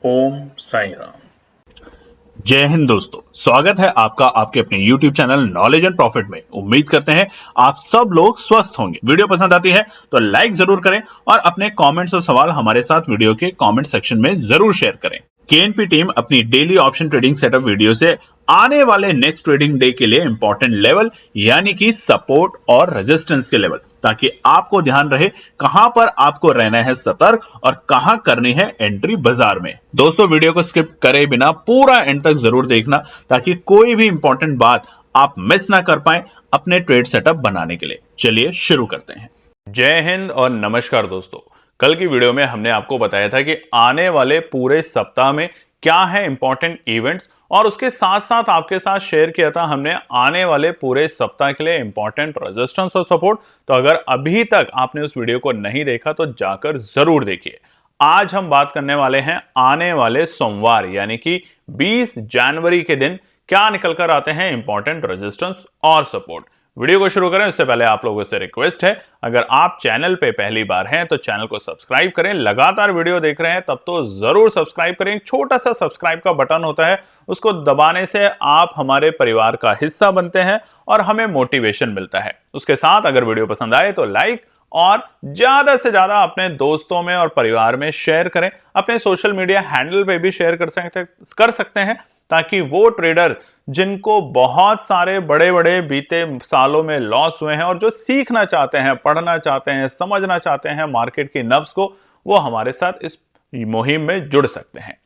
ओम साई राम। जय हिंद दोस्तों, स्वागत है आपका आपके अपने YouTube channel knowledge and profit में। उम्मीद करते हैं आप सब लोग स्वस्थ होंगे। वीडियो पसंद आती है तो लाइक जरूर करें और अपने कमेंट्स और सवाल हमारे साथ वीडियो के कमेंट सेक्शन में जरूर शेयर करें। केएनपी टीम अपनी daily option trading setup video से आने वाले नेक्स्ट ट्रेडिंग डे के लिए इंपॉर्टेंट लेवल यानी कि सपोर्ट और रेजिस्टेंस के लेवल, ताकि आपको ध्यान रहे कहां पर आपको रहना है सतर्क और कहां करनी है एंट्री बाजार में। दोस्तों, वीडियो को स्किप करे बिना पूरा एंड तक जरूर देखना ताकि कोई भी इंपॉर्टेंट बात आप मिस ना कर पाए अपने ट्रेड सेटअप बनाने के लिए। चलिए शुरू करते हैं। जय हिंद और नमस्कार दोस्तों। कल की वीडियो में हमने आपको बताया था कि आने वाले पूरे सप्ताह में क्या है इंपॉर्टेंट इवेंट्स, और उसके साथ साथ आपके साथ शेयर किया था हमने आने वाले पूरे सप्ताह के लिए इंपॉर्टेंट रेजिस्टेंस और सपोर्ट। तो अगर अभी तक आपने उस वीडियो को नहीं देखा तो जाकर जरूर देखिए। आज हम बात करने वाले हैं आने वाले सोमवार यानी कि 20 जनवरी के दिन क्या निकल कर आते हैं इंपॉर्टेंट रेजिस्टेंस और सपोर्ट। वीडियो को शुरू करें उससे पहले आप लोगों से रिक्वेस्ट है, अगर आप चैनल पे पहली बार हैं तो चैनल को सब्सक्राइब करें। लगातार वीडियो देख रहे हैं तब तो जरूर सब्सक्राइब करें। छोटा सा सब्सक्राइब का बटन होता है, उसको दबाने से आप हमारे परिवार का हिस्सा बनते हैं और हमें मोटिवेशन मिलता है। उसके साथ अगर वीडियो पसंद आए तो लाइक और ज्यादा से ज्यादा अपने दोस्तों में और परिवार में शेयर करें। अपने सोशल मीडिया हैंडल पे भी शेयर कर सकते हैं ताकि वो ट्रेडर जिनको बहुत सारे बड़े बड़े बीते सालों में लॉस हुए हैं और जो सीखना चाहते हैं, पढ़ना चाहते हैं, समझना चाहते हैं मार्केट की नब्ज को, वो हमारे साथ इस मुहिम में जुड़ सकते हैं।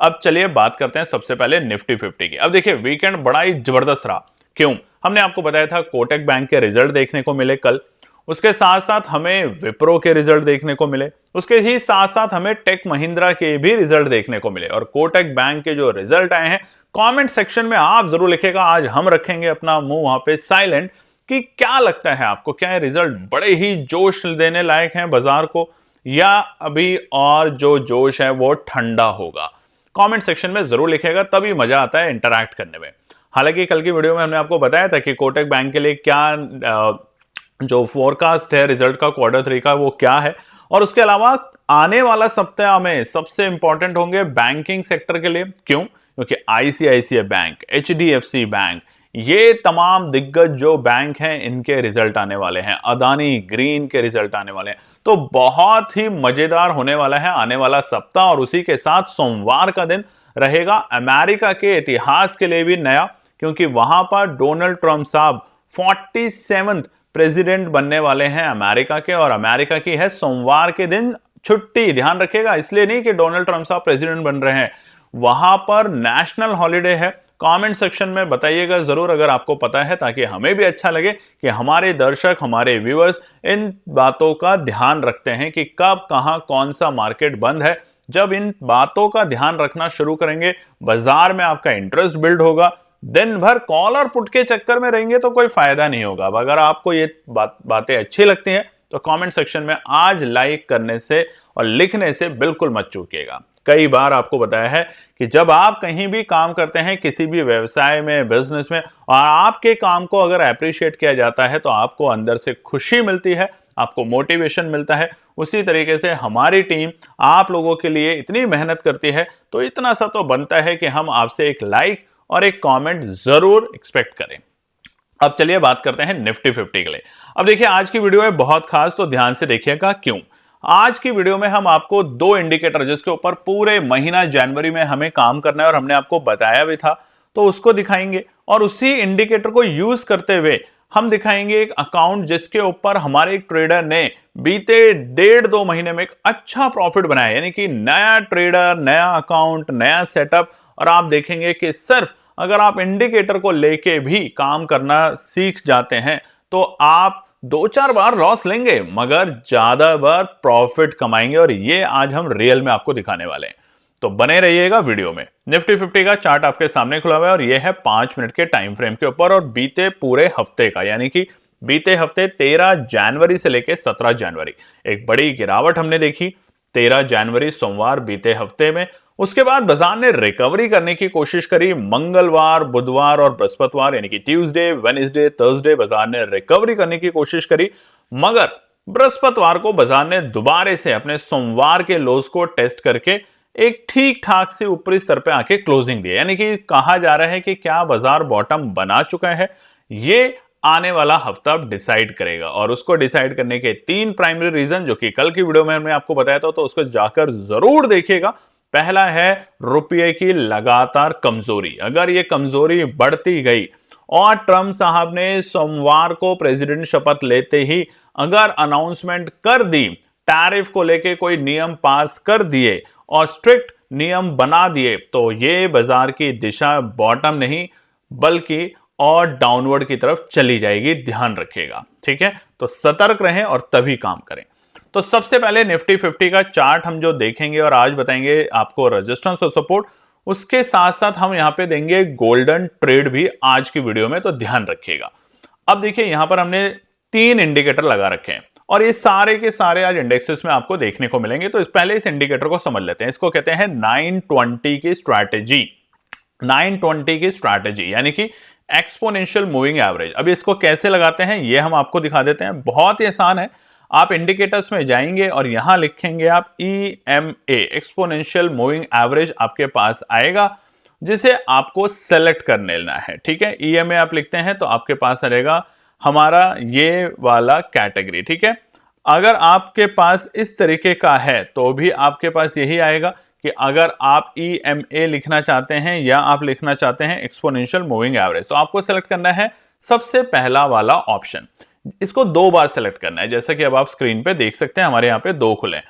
अब चलिए बात करते हैं सबसे पहले निफ्टी 50 की। अब देखिए, वीकेंड बड़ा ही जबरदस्त रहा। क्यों? हमने आपको बताया था कोटक बैंक के रिजल्ट देखने को मिले कल, उसके साथ साथ हमें विप्रो के रिजल्ट देखने को मिले, उसके ही साथ साथ हमें टेक महिंद्रा के भी रिजल्ट देखने को मिले। और कोटक बैंक के जो रिजल्ट आए हैं, कमेंट सेक्शन में आप जरूर लिखेगा। आज हम रखेंगे अपना मुंह वहां पे साइलेंट कि क्या लगता है आपको, क्या ये रिजल्ट बड़े ही जोश देने लायक हैं बाजार को, या अभी और जो जोश है वो ठंडा होगा। कमेंट सेक्शन में जरूर लिखेगा, तभी मजा आता है इंटरैक्ट करने में। हालांकि कल की वीडियो में हमने आपको बताया था कि कोटक बैंक के लिए क्या जो फोरकास्ट है रिजल्ट का Q3 का वो क्या है, और उसके अलावा आने वाला सप्ताह में सबसे इंपॉर्टेंट होंगे बैंकिंग सेक्टर के लिए। क्यों? क्योंकि आईसीआईसीआई बैंक, एचडीएफसी बैंक, ये तमाम दिग्गज जो बैंक हैं इनके रिजल्ट आने वाले हैं। अदानी ग्रीन के रिजल्ट आने वाले हैं। तो बहुत ही मजेदार होने वाला है आने वाला सप्ताह। और उसी के साथ सोमवार का दिन रहेगा अमेरिका के इतिहास के लिए भी नया, क्योंकि वहां पर डोनाल्ड ट्रंप साहब 47th प्रेसिडेंट बनने वाले हैं अमेरिका के, और अमेरिका की है सोमवार के दिन छुट्टी। ध्यान रखिएगा, इसलिए नहीं कि डोनाल्ड ट्रंप साहब प्रेसिडेंट बन रहे हैं, वहां पर नेशनल हॉलिडे है। कमेंट सेक्शन में बताइएगा जरूर अगर आपको पता है, ताकि हमें भी अच्छा लगे कि हमारे दर्शक, हमारे व्यूअर्स इन बातों का ध्यान रखते हैं कि कब कहां कौन सा मार्केट बंद है। जब इन बातों का ध्यान रखना शुरू करेंगे, बाजार में आपका इंटरेस्ट बिल्ड होगा। दिन भर कॉल और पुट के चक्कर में रहेंगे तो कोई फायदा नहीं होगा। अब अगर आपको ये बातें अच्छी लगती हैं तो कमेंट सेक्शन में आज लाइक करने से और लिखने से बिल्कुल मत चूकिएगा। कई बार आपको बताया है कि जब आप कहीं भी काम करते हैं, किसी भी व्यवसाय में, बिजनेस में, और आपके काम को अगर अप्रिशिएट किया जाता है तो आपको अंदर से खुशी मिलती है, आपको मोटिवेशन मिलता है। उसी तरीके से हमारी टीम आप लोगों के लिए इतनी मेहनत करती है, तो इतना सा तो बनता है कि हम आपसे एक लाइक और एक कमेंट जरूर एक्सपेक्ट करें। अब चलिए बात करते हैं निफ्टी 50 के लिए। अब देखिए, आज की वीडियो है बहुत खास, तो ध्यान से देखिएगा। क्यों? आज की वीडियो में हम आपको दो इंडिकेटर जिसके ऊपर पूरे महीना जनवरी में हमें काम करना है और हमने आपको बताया भी था, तो उसको दिखाएंगे। और उसी इंडिकेटर को यूज करते हुए हम दिखाएंगे एक अकाउंट जिसके ऊपर हमारे एक ट्रेडर ने बीते 1.5-2 महीने में एक अच्छा प्रॉफिट बनाया, यानी कि नया ट्रेडर, नया अकाउंट, नया सेटअप। और आप देखेंगे कि सिर्फ अगर आप इंडिकेटर को लेके भी काम करना सीख जाते हैं तो आप 2-4 बार लॉस लेंगे मगर ज्यादा बार प्रॉफिट कमाएंगे, और ये आज हम रियल में आपको दिखाने वाले हैं। तो बने रहिएगा वीडियो में। निफ्टी 50 का चार्ट आपके सामने खुला हुआ है और ये है 5 मिनट के टाइम फ्रेम के ऊपर, और बीते पूरे हफ्ते का, यानी कि बीते हफ्ते 13 जनवरी से लेकर 17 जनवरी एक बड़ी गिरावट हमने देखी। 13 जनवरी सोमवार बीते हफ्ते में, उसके बाद बाजार ने रिकवरी करने की कोशिश करी। मंगलवार, बुधवार और बृहस्पतिवार यानी कि ट्यूसडे, वेडनेसडे, थर्सडे बाजार ने रिकवरी करने की कोशिश करी, मगर बृहस्पतिवार को बाजार ने दोबारा से अपने सोमवार के लोज को टेस्ट करके एक ठीक ठाक से ऊपरी स्तर पे आके क्लोजिंग दी है, यानी कि कहा जा रहा है कि क्या बाजार बॉटम बना चुका है, ये आने वाला हफ्ता डिसाइड करेगा। और उसको डिसाइड करने के 3 प्राइमरी रीजन जो कि कल की वीडियो में हमने आपको बताया था, तो उसको जाकर जरूर देखिएगा। पहला है रुपये की लगातार कमजोरी। अगर ये कमजोरी बढ़ती गई और ट्रंप साहब ने सोमवार को प्रेसिडेंट शपथ लेते ही अगर अनाउंसमेंट कर दी, टैरिफ को लेके कोई नियम पास कर दिए और स्ट्रिक्ट नियम बना दिए, तो ये बाजार की दिशा बॉटम नहीं बल्कि और डाउनवर्ड की तरफ चली जाएगी, ध्यान रखिएगा। ठीक है, तो सतर्क रहें और तभी काम करें। तो सबसे पहले निफ्टी 50 का चार्ट हम जो देखेंगे और आज बताएंगे आपको रेजिस्टेंस और सपोर्ट, उसके साथ साथ हम यहां पे देंगे गोल्डन ट्रेड भी आज की वीडियो में, तो ध्यान रखिएगा। अब देखिए यहां पर हमने 3 इंडिकेटर लगा रखे हैं और ये सारे के सारे आज इंडेक्सेस में आपको देखने को मिलेंगे। तो पहले इस इंडिकेटर को समझ लेते हैं। इसको कहते हैं 920 की स्ट्रैटेजी। 920 की स्ट्रैटेजी यानी कि एक्सपोनेंशियल मूविंग एवरेज। अब इसको कैसे लगाते हैं ये हम आपको दिखा देते हैं, बहुत ही आसान है। आप इंडिकेटर्स में जाएंगे और यहां लिखेंगे आप EMA, एक्सपोनेंशियल मूविंग एवरेज आपके पास आएगा, जिसे आपको सेलेक्ट कर लेना है। ठीक है, EMA आप लिखते हैं तो आपके पास रहेगा हमारा ये वाला कैटेगरी। ठीक है, अगर आपके पास इस तरीके का है तो भी आपके पास यही आएगा कि अगर आप EMA लिखना चाहते हैं या आप लिखना चाहते हैं एक्सपोनेंशियल मूविंग एवरेज, तो आपको सेलेक्ट करना है सबसे पहला वाला ऑप्शन। इसको 2 बार सेलेक्ट करना है, जैसा कि अब आप स्क्रीन पे देख सकते हैं, हमारे यहाँ पे 2 खुले हैं।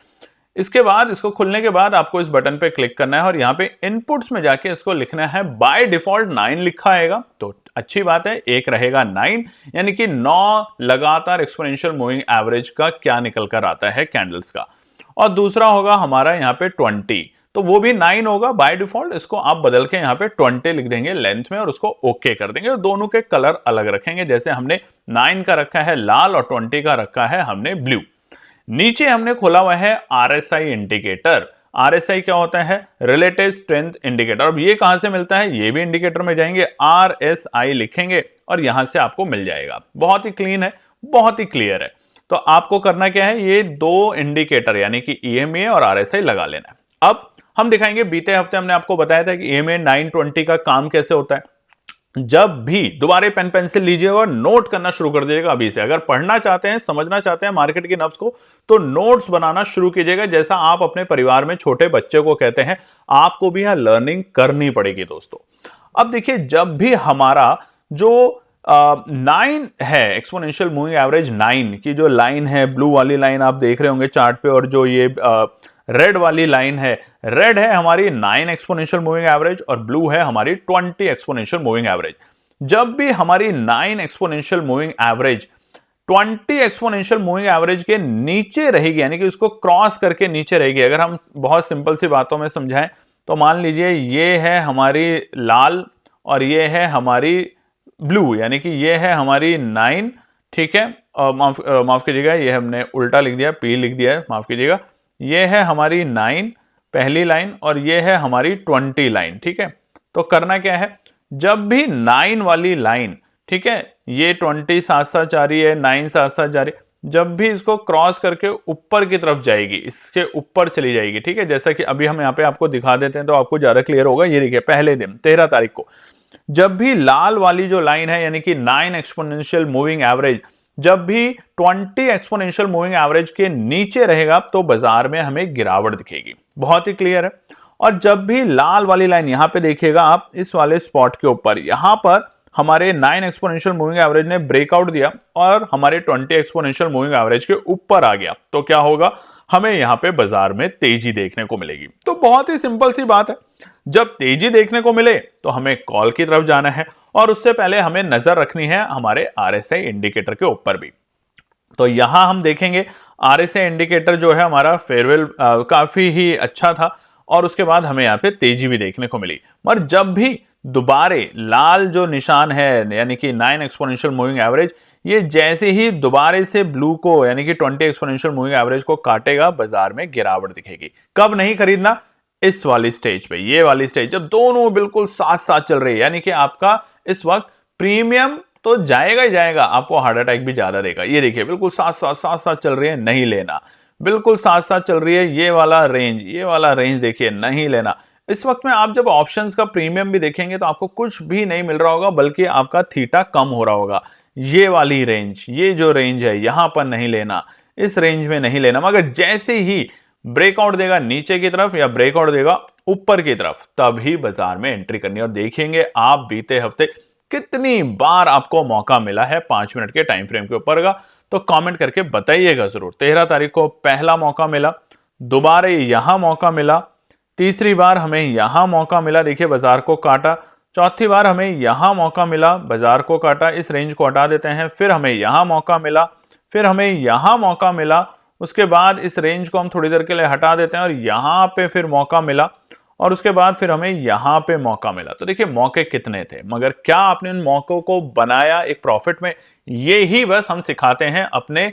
इसके बाद इसको खुलने के बाद आपको इस बटन पे क्लिक करना है और यहाँ पे इनपुट्स में जाके इसको लिखना है बाय डिफॉल्ट 9 लिखा आएगा, तो अच्छी बात है, एक रहेगा 9, यानी कि 9 लगातार एक्सपोनेंशियल मूविंग एवरेज का क्या निकल कर आता है कैंडल्स का। और दूसरा होगा हमारा यहाँ पे 20, तो वो भी 9 होगा बाय डिफॉल्ट। इसको आप बदल के यहाँ पे 20 लिख देंगे लेंथ में और उसको ओके कर देंगे। और दोनों के कलर अलग रखेंगे, जैसे हमने 9 का रखा है लाल और 20 का रखा है हमने ब्लू। नीचे हमने खोला हुआ है RSI इंडिकेटर। RSI क्या होता है? Relative strength indicator. अब ये कहां से मिलता है? ये भी इंडिकेटर में जाएंगे, RSI लिखेंगे और यहां से आपको मिल जाएगा। बहुत ही क्लीन है, बहुत ही क्लियर है। तो आपको करना क्या है, ये 2 इंडिकेटर यानी कि EMA और RSI लगा लेना है। अब हम दिखाएंगे, बीते हफ्ते हमने आपको बताया था कि EMA 920 का काम कैसे होता है। जब भी दोबारा पेन पेंसिल लीजिएगा और नोट करना शुरू कर दीजिएगा अभी से। अगर पढ़ना चाहते हैं, समझना चाहते हैं मार्केट की नब्ज को, तो नोट्स बनाना शुरू कीजिएगा, जैसा आप अपने परिवार में छोटे बच्चे को कहते हैं। आपको भी यहां लर्निंग करनी पड़ेगी दोस्तों। अब देखिए, जब भी हमारा जो 9 है, एक्सपोनेंशियल मूविंग एवरेज 9 की जो लाइन है, ब्लू वाली लाइन आप देख रहे होंगे चार्ट पे, और जो ये रेड वाली लाइन है, रेड है हमारी 9 एक्सपोनेंशियल मूविंग एवरेज और ब्लू है हमारी 20 एक्सपोनेंशियल मूविंग एवरेज। जब भी हमारी 9 exponential moving average 20 exponential moving average के नीचे रहेगी, यानी कि उसको क्रॉस करके नीचे रहेगी। अगर हम बहुत सिंपल सी बातों में समझाएं तो मान लीजिए ये है हमारी लाल और ये है हमारी ब्लू, यानी कि ये है हमारी 9, ठीक है, माफ कीजिएगा, ये हमने उल्टा लिख दिया, P लिख दिया है, माफ कीजिएगा। ये है हमारी 9 पहली लाइन और ये है हमारी 20 लाइन। ठीक है, तो करना क्या है, जब भी 9 वाली लाइन, ठीक है, ये 20 साथ साथ जा रही है, 9 साथ साथ जा रही है, जब भी इसको क्रॉस करके ऊपर की तरफ जाएगी, इसके ऊपर चली जाएगी, ठीक है, जैसा कि अभी हम यहाँ पे आपको दिखा देते हैं तो आपको ज्यादा क्लियर होगा। ये देखिए, पहले दिन 13 तारीख को जब भी लाल वाली जो लाइन है, यानी कि 9 एक्सपोनेंशियल मूविंग एवरेज, जब भी 20 एक्सपोनेंशियल मूविंग एवरेज के नीचे रहेगा तो बाजार में हमें गिरावट दिखेगी। बहुत ही क्लियर है। और जब भी लाल वाली लाइन, यहां पे देखिएगा आप, इस वाले स्पॉट के ऊपर, यहां पर हमारे 9 एक्सपोनेंशियल मूविंग एवरेज ने ब्रेकआउट दिया और हमारे 20 एक्सपोनेंशियल मूविंग एवरेज के ऊपर आ गया, तो क्या होगा, हमें यहां पे बाजार में तेजी देखने को मिलेगी। तो बहुत ही सिंपल सी बात है, जब तेजी देखने को मिले तो हमें कॉल की तरफ जाना है और उससे पहले हमें नजर रखनी है हमारे RSI इंडिकेटर के ऊपर भी। तो यहां हम देखेंगे RSI इंडिकेटर जो है हमारा फेयरवेल काफी ही अच्छा था और उसके बाद हमें यहाँ पे तेजी भी देखने को मिली। मगर जब भी दोबारे लाल जो निशान है, यानी कि 9 एक्सपोनेंशियल मूविंग एवरेज, ये जैसे ही दोबारे से ब्लू को, यानी कि 20 एक्सपोनेंशियल मूविंग एवरेज को काटेगा, बाजार में गिरावट दिखेगी। कब नहीं खरीदना? इस वाली स्टेज पे, ये वाली स्टेज, जब दोनों बिल्कुल साथ साथ चल रही है, यानी कि आपका इस वक्त प्रीमियम तो जाएगा ही जाएगा, आपको हार्ट अटैक भी ज्यादा देगा। ये देखिए, बिल्कुल साथ साथ चल रही है, नहीं लेना। बिल्कुल साथ साथ चल रही है ये वाला रेंज देखिए नहीं लेना। इस वक्त में आप जब ऑप्शंस का प्रीमियम भी देखेंगे तो आपको कुछ भी नहीं मिल रहा होगा, बल्कि आपका थीटा कम हो रहा होगा। ये वाली रेंज, ये जो रेंज है यहां पर नहीं लेना, इस रेंज में नहीं लेना। मगर जैसे ही ब्रेकआउट देगा नीचे की तरफ या ब्रेकआउट देगा ऊपर की तरफ, तभी बाजार में एंट्री करनी है। और देखेंगे आप बीते हफ्ते कितनी बार आपको मौका मिला है 5 मिनट के टाइम फ्रेम के ऊपर का, तो कमेंट करके बताइएगा जरूर। 13 तारीख को पहला मौका मिला, दोबारा यहां मौका मिला, तीसरी बार हमें यहां मौका मिला, देखिए बाजार को काटा, चौथी बार हमें यहां मौका मिला, बाजार को काटा, इस रेंज को हटा देते हैं, फिर हमें यहां मौका मिला, फिर हमें यहां मौका मिला, उसके बाद इस रेंज को हम थोड़ी देर के लिए हटा देते हैं और यहां पे फिर मौका मिला, और उसके बाद फिर हमें यहां पे मौका मिला। तो देखिए मौके कितने थे, मगर क्या आपने उन मौकों को बनाया एक प्रॉफिट में? ये ही बस हम सिखाते हैं अपने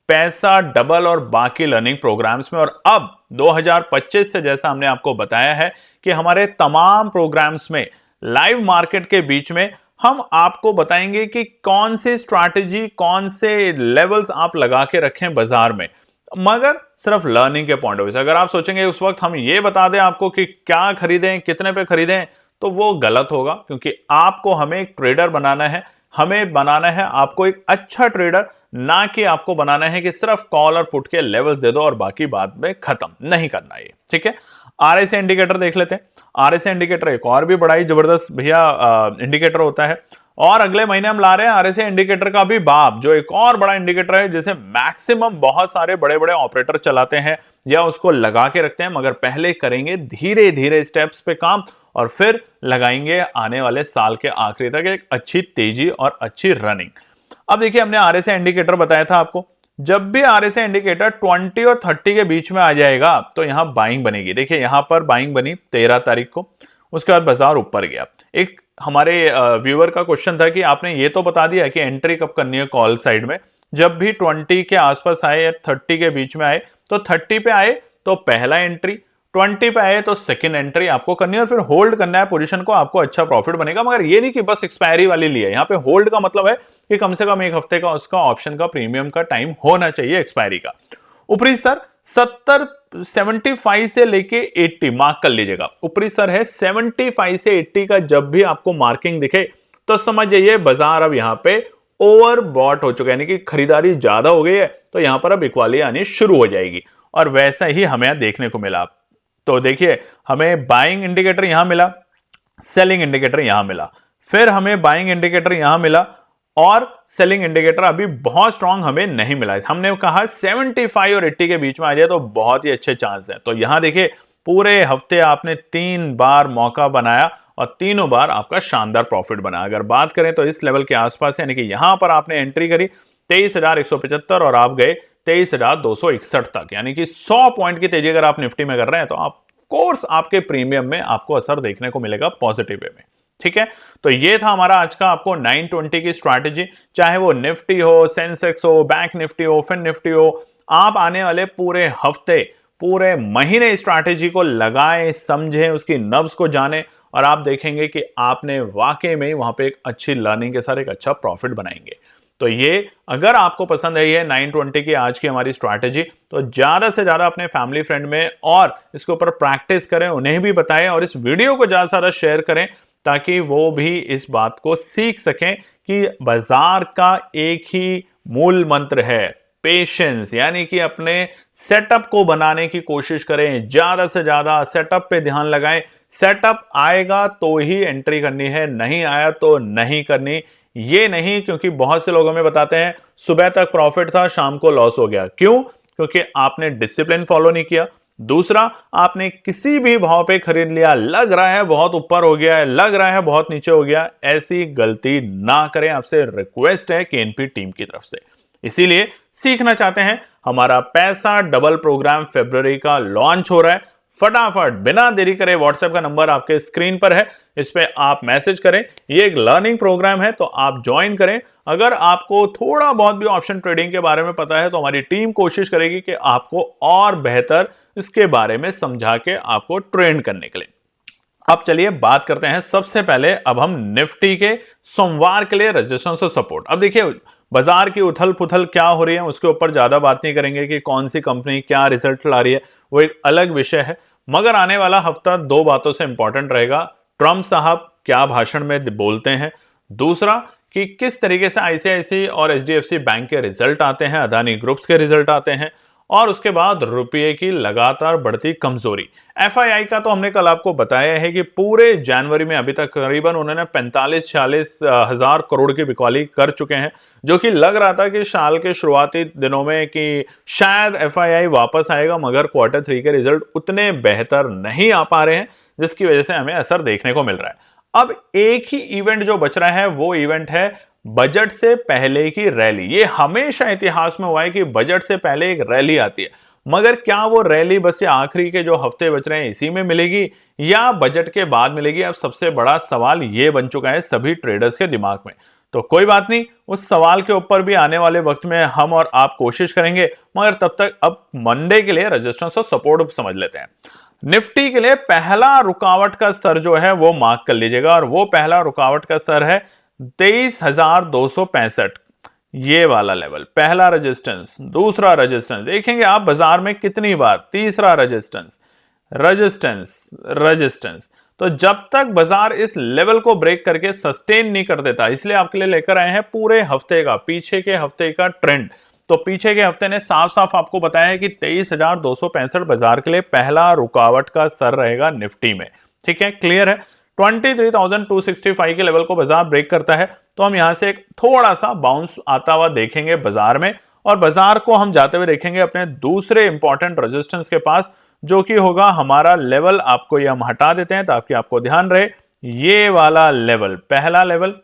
पैसा डबल और बाकी लर्निंग प्रोग्राम्स में। और अब 2025 से, जैसा हमने आपको बताया है कि हमारे तमाम प्रोग्राम्स में लाइव मार्केट के बीच में हम आपको बताएंगे कि कौन सी स्ट्रैटेजी, कौन से लेवल्स आप लगा के रखें बाजार में, मगर सिर्फ लर्निंग के पॉइंट ऑफ व्यू से। अगर आप सोचेंगे उस वक्त हम ये बता दें आपको कि क्या खरीदें, कितने पे खरीदें, तो वो गलत होगा, क्योंकि आपको हमें एक ट्रेडर बनाना है, हमें बनाना है आपको एक अच्छा ट्रेडर, ना कि आपको बनाना है कि सिर्फ कॉल और पुट के लेवल्स दे दो और बाकी बाद में खत्म नहीं करना ये, ठीक है। आरएसआई इंडिकेटर देख लेते हैं। आरएसआई इंडिकेटर एक और भी बड़ा ही जबरदस्त भैया इंडिकेटर होता है, और अगले महीने हम ला रहे हैं आरएसआई इंडिकेटर का भी बाप, जो एक और बड़ा इंडिकेटर है जिसे मैक्सिमम बहुत सारे बड़े बड़े ऑपरेटर चलाते हैं या उसको लगा के रखते हैं, मगर पहले करेंगे धीरे धीरे स्टेप्स पे काम, और फिर लगाएंगे आने वाले साल के आखिरी तक एक अच्छी तेजी और अच्छी रनिंग। अब देखिए हमने आरएसआई इंडिकेटर बताया था आपको, जब भी आरएसआई इंडिकेटर 20 और 30 के बीच में आ जाएगा तो यहां बाइंग बनेगी। देखिए यहां पर बाइंग बनी 13 तारीख को, उसके बाद बाजार ऊपर गया। एक हमारे व्यूअर का क्वेश्चन था कि आपने ये तो बता दिया कि एंट्री कब करनी है कॉल साइड में, जब भी 20 के आसपास आए या 30 के बीच में आए, तो 30 पे आए तो पहला एंट्री, 20 पे आए तो सेकंड एंट्री आपको करनी है, और फिर होल्ड करना है पोजीशन को, आपको अच्छा प्रॉफिट बनेगा। मगर ये नहीं कि बस एक्सपायरी वाली ली है, यहाँ पे होल्ड का मतलब है कि कम से कम एक हफ्ते का उसका ऑप्शन का प्रीमियम का टाइम होना चाहिए एक्सपायरी का। ऊपरी स्तर 75 से लेके 80 मार्क कर लीजिएगा, ऊपरी स्तर है 75 से 80 का। जब भी आपको मार्किंग दिखे तो समझ जाइए बाजार अब यहां पे ओवर बॉट हो चुका है, यानी कि खरीदारी ज्यादा हो गई है, तो यहां पर अब इक्वाली आनी शुरू हो जाएगी। और वैसा ही हमें देखने को मिला। तो देखिए हमें बाइंग इंडिकेटर यहां मिला, सेलिंग इंडिकेटर यहां मिला, फिर हमें बाइंग इंडिकेटर यहां मिला, और सेलिंग इंडिकेटर अभी बहुत स्ट्रांग हमें नहीं मिला है। हमने कहा 75 और 80 के बीच में आ जाए तो बहुत ही अच्छे चांस है। तो यहां देखिए पूरे हफ्ते आपने 3 बार मौका बनाया और तीनों बार आपका शानदार प्रॉफिट बना। अगर बात करें तो इस लेवल के आसपास, यानी कि यहां पर आपने एंट्री करी 23,175 और आप गए 23,261 तक, यानी कि 100 पॉइंट की तेजी अगर आप निफ्टी में कर रहे हैं तो आप कोर्स आपके प्रीमियम में आपको असर देखने को मिलेगा पॉजिटिव वे में, ठीक है। तो ये था हमारा आज का आपको 920 की स्ट्रैटेजी, चाहे वो निफ्टी हो, सेंसेक्स हो, बैंक निफ्टी हो, फिन निफ्टी हो। आप आने वाले पूरे हफ्ते, पूरे महीने स्ट्रैटेजी को लगाएं, समझें, उसकी नब्ज को जानें, और आप देखेंगे कि आपने वाकई में वहां पे एक अच्छी लर्निंग के साथ एक अच्छा प्रॉफिट बनाएंगे। तो ये अगर आपको पसंद आई है 920 की आज की हमारी स्ट्रैटेजी, तो ज्यादा से ज्यादा अपने फैमिली फ्रेंड में और इसके ऊपर प्रैक्टिस करें, उन्हें भी बताएं, और इस वीडियो को ज्यादा से ज्यादा शेयर करें ताकि वो भी इस बात को सीख सकें कि बाजार का एक ही मूल मंत्र है पेशेंस, यानी कि अपने सेटअप को बनाने की कोशिश करें, ज्यादा से ज्यादा सेटअप पे ध्यान लगाएं। सेटअप आएगा तो ही एंट्री करनी है, नहीं आया तो नहीं करनी। ये नहीं क्योंकि बहुत से लोग हमें बताते हैं सुबह तक प्रॉफिट था, शाम को लॉस हो गया। क्यों? क्योंकि आपने डिसिप्लिन फॉलो नहीं किया। दूसरा, आपने किसी भी भाव पे खरीद लिया, लग रहा है बहुत ऊपर हो गया है, लग रहा है बहुत नीचे हो गया, ऐसी गलती ना करें। आपसे रिक्वेस्ट है केएनपी टीम की तरफ से। इसीलिए सीखना चाहते हैं, हमारा पैसा डबल प्रोग्राम फरवरी का लॉन्च हो रहा है। फटाफट बिना देरी करे व्हाट्सएप का नंबर आपके स्क्रीन पर है, इस पे आप मैसेज करें। ये एक लर्निंग प्रोग्राम है तो आप ज्वाइन करें। अगर आपको थोड़ा बहुत भी ऑप्शन ट्रेडिंग के बारे में पता है तो हमारी टीम कोशिश करेगी कि आपको और बेहतर इसके बारे में समझा के आपको ट्रेन करने के लिए। अब चलिए बात करते हैं सबसे पहले अब हम निफ्टी के सोमवार के लिए रेजिस्टेंस और सपोर्ट। अब देखिए बाजार की उथल पुथल क्या हो रही है उसके ऊपर ज्यादा बात नहीं करेंगे कि कौन सी कंपनी क्या रिजल्ट ला रही है, वो एक अलग विषय है। मगर आने वाला हफ्ता दो बातों से इंपॉर्टेंट रहेगा। ट्रम्प साहब क्या भाषण में बोलते हैं, दूसरा कि किस तरीके से आईसीआईसी और एचडीएफसी बैंक के रिजल्ट आते हैं, अदानी ग्रुप्स के रिजल्ट आते हैं, और उसके बाद रुपये की लगातार बढ़ती कमजोरी। एफआईआई का तो हमने कल आपको बताया है कि पूरे जनवरी में अभी तक करीबन उन्होंने 45-46 हजार करोड़ की बिकवाली कर चुके हैं, जो कि लग रहा था कि साल के शुरुआती दिनों में कि शायद एफआईआई वापस आएगा, मगर क्वार्टर 3 के रिजल्ट उतने बेहतर नहीं आ पा रहे हैं, जिसकी वजह से हमें असर देखने को मिल रहा है। अब एक ही इवेंट जो बच रहा है वो इवेंट है बजट से पहले की रैली। ये हमेशा इतिहास में हुआ है कि बजट से पहले एक रैली आती है, मगर क्या वो रैली बस ये आखिरी के जो हफ्ते बच रहे हैं इसी में मिलेगी या बजट के बाद मिलेगी? अब सबसे बड़ा सवाल ये बन चुका है सभी ट्रेडर्स के दिमाग में। तो कोई बात नहीं, उस सवाल के ऊपर भी आने वाले वक्त में हम और आप कोशिश करेंगे, मगर तब तक अब मंडे के लिए रेजिस्टेंस और सपोर्ट समझ लेते हैं। निफ्टी के लिए पहला रुकावट का स्तर जो है वो मार्क कर लीजिएगा, और वो पहला रुकावट का स्तर है 23,265। ये वाला लेवल पहला रेजिस्टेंस। दूसरा रेजिस्टेंस देखेंगे आप बाजार में कितनी बार, तीसरा रेजिस्टेंस, रेजिस्टेंस, रेजिस्टेंस। तो जब तक बाजार इस लेवल को ब्रेक करके सस्टेन नहीं कर देता, इसलिए आपके लिए लेकर आए हैं पूरे हफ्ते का, पीछे के हफ्ते का ट्रेंड। तो पीछे के हफ्ते ने साफ साफ आपको बताया है कि 23,265 बाजार के लिए पहला रुकावट का स्तर रहेगा निफ्टी में। ठीक है, क्लियर है। 23,265 के लेवल को बाजार ब्रेक करता है तो हम यहां से एक थोड़ा सा बाउंस आता हुआ देखेंगे बाजार में, और बाजार को हम जाते हुए देखेंगे अपने दूसरे इंपॉर्टेंट रेजिस्टेंस के पास, जो कि होगा हमारा लेवल। आपको ये हम हटा देते हैं ताकि आपको ध्यान रहे, ये वाला लेवल, पहला लेवल,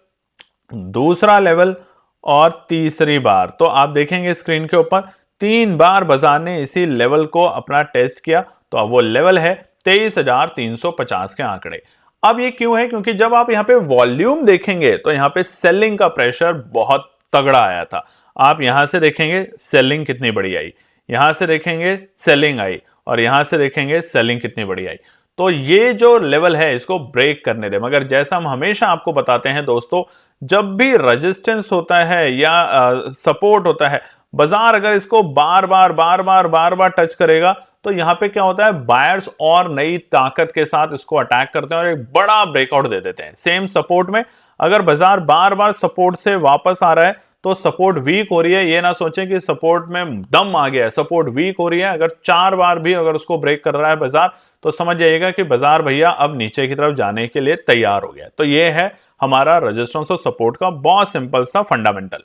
दूसरा लेवल और तीसरी बार। तो आप देखेंगे स्क्रीन के ऊपर 3 बार बाजार ने इसी लेवल को अपना टेस्ट किया, तो अब वो लेवल है 23,350 के आंकड़े। अब ये क्यों है? क्योंकि जब आप यहां पे वॉल्यूम देखेंगे तो यहां पे सेलिंग का प्रेशर बहुत तगड़ा आया था। आप यहां से देखेंगे सेलिंग कितनी बड़ी आई, यहां से देखेंगे सेलिंग आई, और यहां से देखेंगे सेलिंग कितनी बड़ी आई। तो ये जो लेवल है इसको ब्रेक करने दे। मगर जैसा हम हमेशा आपको बताते हैं दोस्तों, जब भी रेजिस्टेंस होता है या सपोर्ट होता है, बाजार अगर इसको बार बार टच करेगा तो यहां पे क्या होता है, बायर्स और नई ताकत के साथ इसको अटैक करते हैं और एक बड़ा ब्रेकआउट दे देते हैं। सेम सपोर्ट में अगर बाजार बार बार सपोर्ट से वापस आ रहा है तो सपोर्ट वीक हो रही है, ये ना सोचें कि सपोर्ट में दम आ गया है, सपोर्ट वीक हो रही है। अगर 4 बार भी अगर उसको ब्रेक कर रहा है बाजार, तो समझ जाइएगा कि बाजार भैया अब नीचे की तरफ जाने के लिए तैयार हो गया। तो ये है हमारा रेजिस्टेंस और सपोर्ट का बहुत सिंपल सा फंडामेंटल।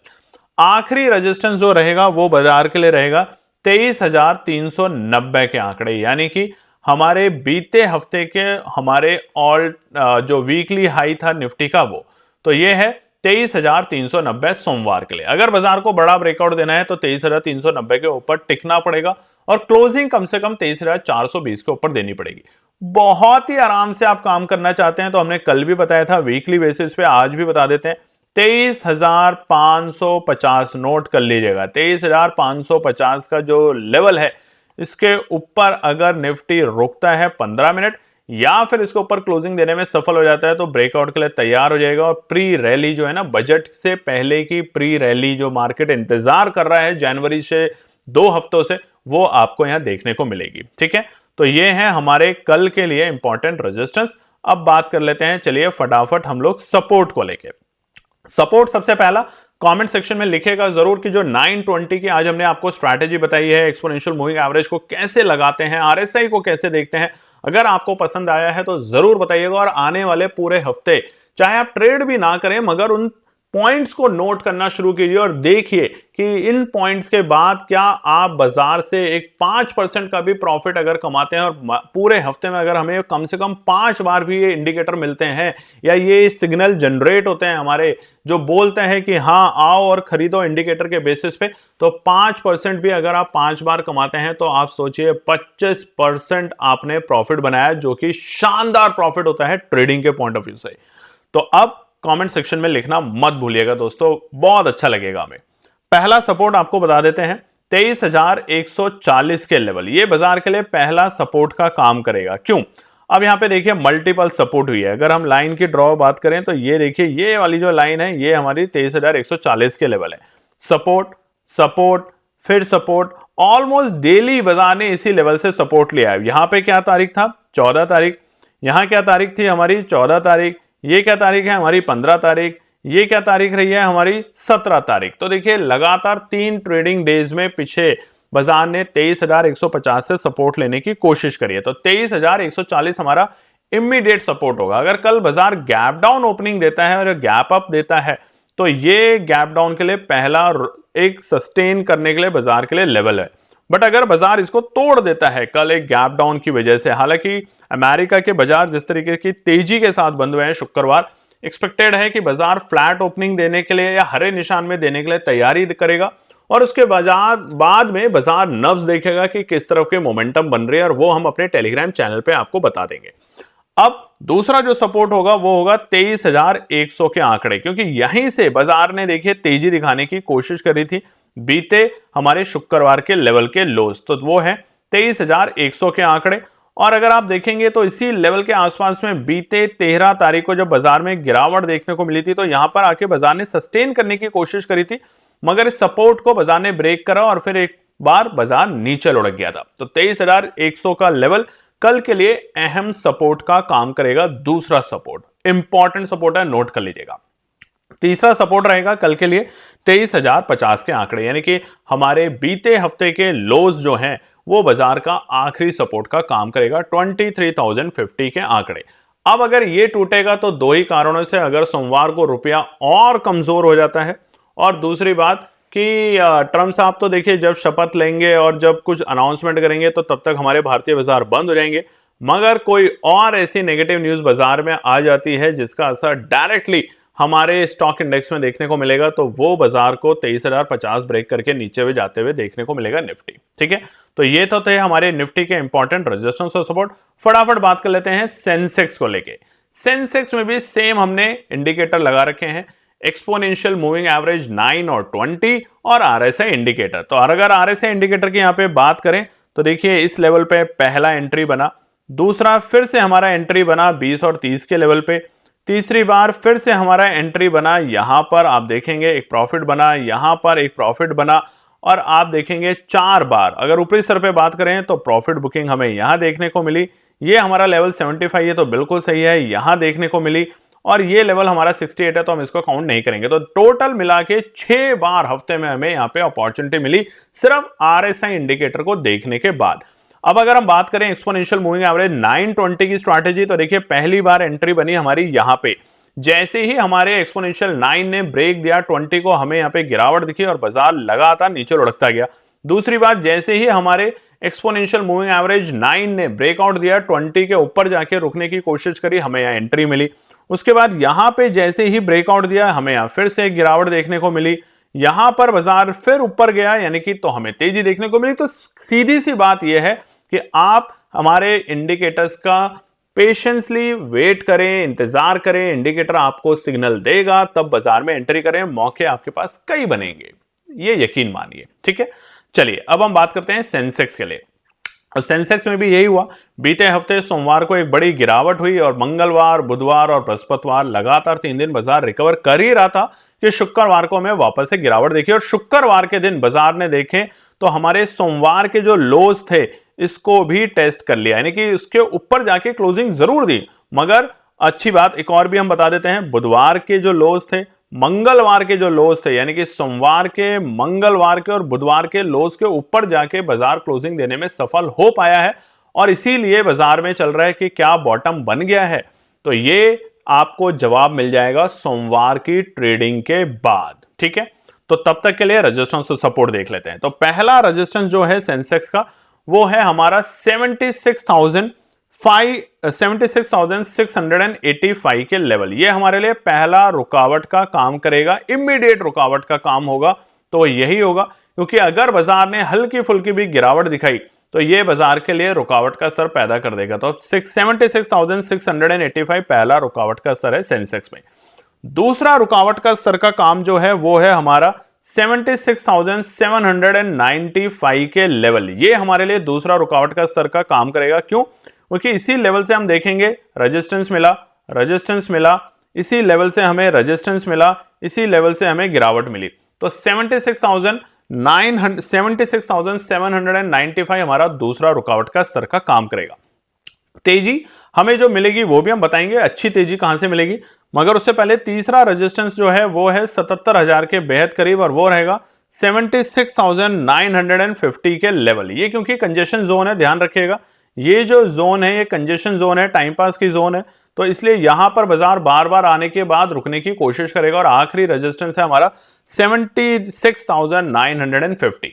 आखिरी रेजिस्टेंस जो रहेगा वो बाजार के लिए रहेगा 23,390 के आंकड़े, यानी कि हमारे बीते हफ्ते के हमारे ऑल जो वीकली हाई था निफ्टी का वो, तो ये है 23,390 सोमवार के लिए। अगर बाजार को बड़ा ब्रेकआउट देना है तो 23,390 के ऊपर टिकना पड़ेगा, और क्लोजिंग कम से कम 23,420 के ऊपर देनी पड़ेगी। बहुत ही आराम से आप काम करना चाहते हैं तो हमने कल भी बताया था, वीकली बेसिस पे आज भी बता देते हैं, 23,550 नोट कर लीजिएगा। 23,550 का जो लेवल है, इसके ऊपर अगर निफ्टी रुकता है 15 मिनट या फिर इसके ऊपर क्लोजिंग देने में सफल हो जाता है तो ब्रेकआउट के लिए तैयार हो जाएगा। और प्री रैली जो है ना, बजट से पहले की प्री रैली जो मार्केट इंतजार कर रहा है जनवरी से 2 हफ्तों से, वो आपको यहां देखने को मिलेगी। ठीक है, तो ये है हमारे कल के लिए इंपॉर्टेंट रेजिस्टेंस। अब बात कर लेते हैं, चलिए फटाफट हम लोग सपोर्ट को लेके। सपोर्ट सबसे पहला कमेंट सेक्शन में लिखेगा जरूर कि जो 920 की आज हमने आपको स्ट्रैटेजी बताई है, एक्सपोनेंशियल मूविंग एवरेज को कैसे लगाते हैं, आरएसआई को कैसे देखते हैं, अगर आपको पसंद आया है तो जरूर बताइएगा। और आने वाले पूरे हफ्ते चाहे आप ट्रेड भी ना करें, मगर उन पॉइंट्स को नोट करना शुरू कीजिए और देखिए कि इन पॉइंट्स के बाद क्या आप बाजार से एक 5% का भी प्रॉफिट अगर कमाते हैं, और पूरे हफ्ते में अगर हमें कम से कम 5 बार भी ये इंडिकेटर मिलते हैं या ये सिग्नल जनरेट होते हैं हमारे, जो बोलते हैं कि हाँ आओ और खरीदो इंडिकेटर के बेसिस पे, तो 5% भी अगर आप 5 बार कमाते हैं तो आप सोचिए 25% आपने प्रॉफिट बनाया, जो कि शानदार प्रॉफिट होता है ट्रेडिंग के पॉइंट ऑफ व्यू से। तो अब कमेंट सेक्शन में लिखना मत भूलिएगा दोस्तों, बहुत अच्छा लगेगा हमें। पहला सपोर्ट आपको बता देते हैं 23,140 के लेवल, ये बाजार के लिए पहला सपोर्ट का काम करेगा। क्यों? अब यहां पे देखिए मल्टीपल सपोर्ट हुई है। अगर हम लाइन की ड्रॉ बात करें तो ये देखिए, ये वाली जो लाइन है ये हमारी 23,140 के लेवल है। सपोर्ट, सपोर्ट, फिर सपोर्ट, ऑलमोस्ट डेली बाजार ने इसी लेवल से सपोर्ट लिया है। यहां पे क्या तारीख था? 14 तारीख। यहां क्या तारीख थी हमारी? 14 तारीख। ये क्या तारीख है हमारी? 15 तारीख। ये क्या तारीख रही है हमारी? 17 तारीख। तो देखिए लगातार 3 ट्रेडिंग डेज में पीछे बाजार ने 23,150 से सपोर्ट लेने की कोशिश करी है। तो 23,140 हमारा इमीडिएट सपोर्ट होगा। अगर कल बाजार गैप डाउन ओपनिंग देता है और गैप अप देता है तो ये गैप डाउन के लिए पहला एक सस्टेन करने के लिए बाजार के लिए लेवल है। बट अगर बाजार इसको तोड़ देता है कल एक गैप डाउन की वजह से, हालांकि अमेरिका के बाजार जिस तरीके की तेजी के साथ बंद हुए हैं शुक्रवार, एक्सपेक्टेड है कि बाजार फ्लैट ओपनिंग देने के लिए या हरे निशान में देने के लिए तैयारी करेगा और उसके बाद में बाजार नब्ज देखेगा कि किस तरफ के मोमेंटम बन रही है और वो हम अपने टेलीग्राम चैनल पे आपको बता देंगे। अब दूसरा जो सपोर्ट होगा वो होगा 23,100 के आंकड़े, क्योंकि यहीं से बाजार ने देखिए तेजी दिखाने की कोशिश करी थी बीते हमारे शुक्रवार के लेवल के लोज, तो वो है 23,100 के आंकड़े। और अगर आप देखेंगे तो इसी लेवल के आसपास में बीते 13 तारीख को जब बाजार में गिरावट देखने को मिली थी तो यहां पर आके बाजार ने सस्टेन करने की कोशिश करी थी, मगर इस सपोर्ट को बाजार ने ब्रेक करा और फिर एक बार बाजार नीचे लुढ़क गया था। तो 23,100 का लेवल कल के लिए अहम सपोर्ट का काम करेगा। दूसरा सपोर्ट इंपॉर्टेंट सपोर्ट है, नोट कर लीजिएगा। तीसरा सपोर्ट रहेगा कल के लिए 23,050 के आंकड़े, यानी कि हमारे बीते हफ्ते के लोज जो हैं वो बाजार का आखिरी सपोर्ट का काम करेगा 23,050 के आंकड़े। अब अगर ये टूटेगा तो दो ही कारणों से, अगर सोमवार को रुपया और कमजोर हो जाता है और दूसरी बात कि ट्रम्प साहब तो देखिए जब शपथ लेंगे और जब कुछ अनाउंसमेंट करेंगे तो तब तक हमारे भारतीय बाजार बंद हो जाएंगे, मगर कोई और ऐसी नेगेटिव न्यूज बाजार में आ जाती है जिसका असर डायरेक्टली हमारे स्टॉक इंडेक्स में देखने को मिलेगा तो वो बाजार को 23,050 ब्रेक करके नीचे हुए जाते हुए देखने को मिलेगा निफ्टी। ठीक है, तो ये तो थे हमारे निफ्टी के इंपॉर्टेंट रेजिस्टेंस और सपोर्ट। फटाफट बात कर लेते हैं सेंसेक्स को लेके। सेंसेक्स में भी सेम हमने इंडिकेटर लगा रखे हैं, एक्सपोनेंशियल मूविंग एवरेज 9 और 20 और आरएसआई इंडिकेटर। तो अगर आरएसआई इंडिकेटर की यहां पे बात करें तो देखिए इस लेवल पे पहला एंट्री बना, दूसरा फिर से हमारा एंट्री बना 20 और 30 के लेवल पे, तीसरी बार फिर से हमारा एंट्री बना, यहां पर आप देखेंगे एक प्रॉफिट बना, यहां पर एक प्रॉफिट बना और आप देखेंगे 4 बार अगर ऊपरी स्तर पे बात करें तो प्रॉफिट बुकिंग हमें यहां देखने को मिली। ये हमारा लेवल 75 है तो बिल्कुल सही है, यहां देखने को मिली और ये लेवल हमारा 68 है तो हम इसको काउंट नहीं करेंगे। तो टोटल मिला के 6 बार हफ्ते में हमें यहां पे अपॉर्चुनिटी मिली सिर्फ आरएसआई इंडिकेटर को देखने के बाद। अब अगर हम बात करें एक्सपोनेंशियल मूविंग एवरेज 920 की स्ट्रैटेजी, तो देखिए पहली बार एंट्री बनी हमारी यहां पे, जैसे ही हमारे एक्सपोनेंशियल 9 ने ब्रेक दिया 20 को, हमें यहां पे गिरावट दिखी और बाजार लगातार नीचे लुढ़कता गया। दूसरी बार जैसे ही हमारे एक्सपोनेंशियल मूविंग एवरेज 9 ने ब्रेकआउट दिया 20 के ऊपर जाके रुकने की कोशिश करी, हमें यहां एंट्री मिली। उसके बाद यहां पे जैसे ही ब्रेकआउट दिया हमें यहां फिर से गिरावट देखने को मिली, यहां पर बाजार फिर ऊपर गया यानी कि तो हमें तेजी देखने को मिली। तो सीधी सी बात यह है कि आप हमारे इंडिकेटर्स का पेशेंसली वेट करें, इंतजार करें, इंडिकेटर आपको सिग्नल देगा तब बाजार में एंट्री करें, मौके आपके पास कई बनेंगे, ये यकीन मानिए। ठीक है, चलिए अब हम बात करते हैं सेंसेक्स के लिए। सेंसेक्स में भी यही हुआ, बीते हफ्ते सोमवार को एक बड़ी गिरावट हुई और मंगलवार, बुधवार और बृहस्पतिवार लगातार 3 दिन बाजार रिकवर कर ही रहा था कि शुक्रवार को हमें वापस से गिरावट देखी और शुक्रवार के दिन बाजार ने देखें तो हमारे सोमवार के जो लोज थे इसको भी टेस्ट कर लिया, यानी कि उसके ऊपर जाके क्लोजिंग जरूर दी। मगर अच्छी बात एक और भी हम बता देते हैं, बुधवार के जो लोज थे, मंगलवार के जो लोज थे, यानी कि सोमवार के, मंगलवार के और बुधवार के लोज के ऊपर जाके बाजार क्लोजिंग देने में सफल हो पाया है और इसीलिए बाजार में चल रहा है कि क्या बॉटम बन गया है। तो ये आपको जवाब मिल जाएगा सोमवार की ट्रेडिंग के बाद। ठीक है, तो तब तक के लिए रेजिस्टेंस और सपोर्ट देख लेते हैं। तो पहला रेजिस्टेंस जो है सेंसेक्स का वो है हमारा 76,685 के लेवल। ये हमारे लिए पहला रुकावट का काम करेगा, इमीडिएट रुकावट का काम होगा तो यही होगा, क्योंकि अगर बाजार ने हल्की फुल्की भी गिरावट दिखाई तो ये बाजार के लिए रुकावट का स्तर पैदा कर देगा। तो 76,685 पहला रुकावट का स्तर है सेंसेक्स में। दूसरा रुकावट का स्तर का काम जो है वो है हमारा 76,795 के लेवल। ये हमारे लिए दूसरा रुकावट का स्तर का काम करेगा। क्यों? क्योंकि इसी लेवल से हम देखेंगे रेजिस्टेंस मिला, रेजिस्टेंस मिला, इसी लेवल से हमें रेजिस्टेंस मिला, इसी लेवल से हमें गिरावट मिली। तो 76,795 हमारा दूसरा रुकावट का स्तर का काम करेगा। तेजी हमें जो मिलेगी वो भी हम बताएंगे, अच्छी तेजी कहां से मिलेगी, मगर उससे पहले तीसरा रेजिस्टेंस जो है वो है 77,000 के बेहद करीब और वो रहेगा 76,950 के लेवल। ये क्योंकि कंजेशन जोन है, ध्यान रखिएगा, ये जो जोन है ये कंजेशन जोन है, टाइम पास की जोन है, तो इसलिए यहां पर बाजार बार बार आने के बाद रुकने की कोशिश करेगा और आखिरी रेजिस्टेंस है हमारा 76,950।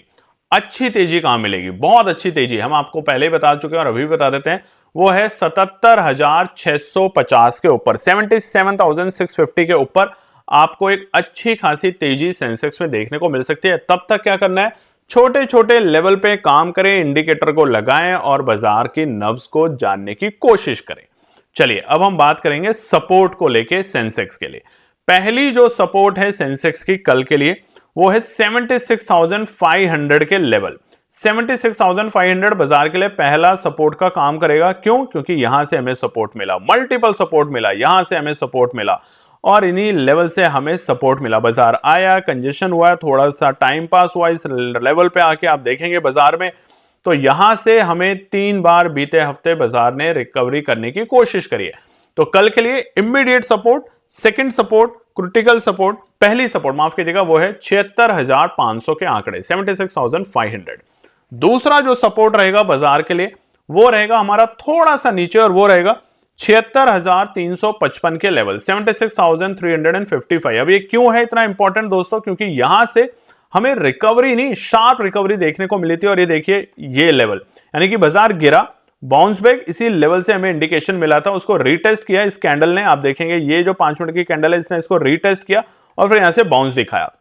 अच्छी तेजी कहां मिलेगी, बहुत अच्छी तेजी हम आपको पहले ही बता चुके हैं और अभी बता देते हैं, वो है 77,650 के ऊपर, 77,650 के ऊपर आपको एक अच्छी खासी तेजी सेंसेक्स में देखने को मिल सकती है। तब तक क्या करना है, छोटे छोटे लेवल पे काम करें, इंडिकेटर को लगाएं और बाजार की नब्ज को जानने की कोशिश करें। चलिए अब हम बात करेंगे सपोर्ट को लेके सेंसेक्स के लिए। पहली जो सपोर्ट है सेंसेक्स की कल के लिए वो है 76,500 के लेवल। 76,500 बाजार के लिए पहला सपोर्ट का काम करेगा। क्यों? क्योंकि यहां से हमें सपोर्ट मिला, मल्टीपल सपोर्ट मिला, यहां से हमें सपोर्ट मिला और इन्हीं लेवल से हमें सपोर्ट मिला। बाजार आया, कंजेशन हुआ, थोड़ा सा टाइम पास हुआ, इस लेवल पे आके आप देखेंगे बाजार में, तो यहां से हमें 3 बार बीते हफ्ते बाजार ने रिकवरी करने की कोशिश करी है। तो कल के लिए immediate support, second support, critical support, पहली सपोर्ट माफ कीजिएगा वो है 76,500 के आंकड़े, 76,500। दूसरा जो सपोर्ट रहेगा बाजार के लिए वो रहेगा हमारा थोड़ा सा नीचे और वो रहेगा 76,355 के लेवल, 76,355। अब ये क्यों है इतना इंपॉर्टेंट दोस्तों? क्योंकि यहां से हमें रिकवरी नहीं, शार्प रिकवरी देखने को मिली थी और ये देखिए ये लेवल, यानी कि बाजार गिरा, बाउंस बैक, इसी लेवल से हमें इंडिकेशन मिला था, उसको रीटेस्ट किया इस कैंडल ने। आप देखेंगे ये जो 5 मिनट की कैंडल है इसने इसको रीटेस्ट किया और फिर यहां से बाउंस दिखाया।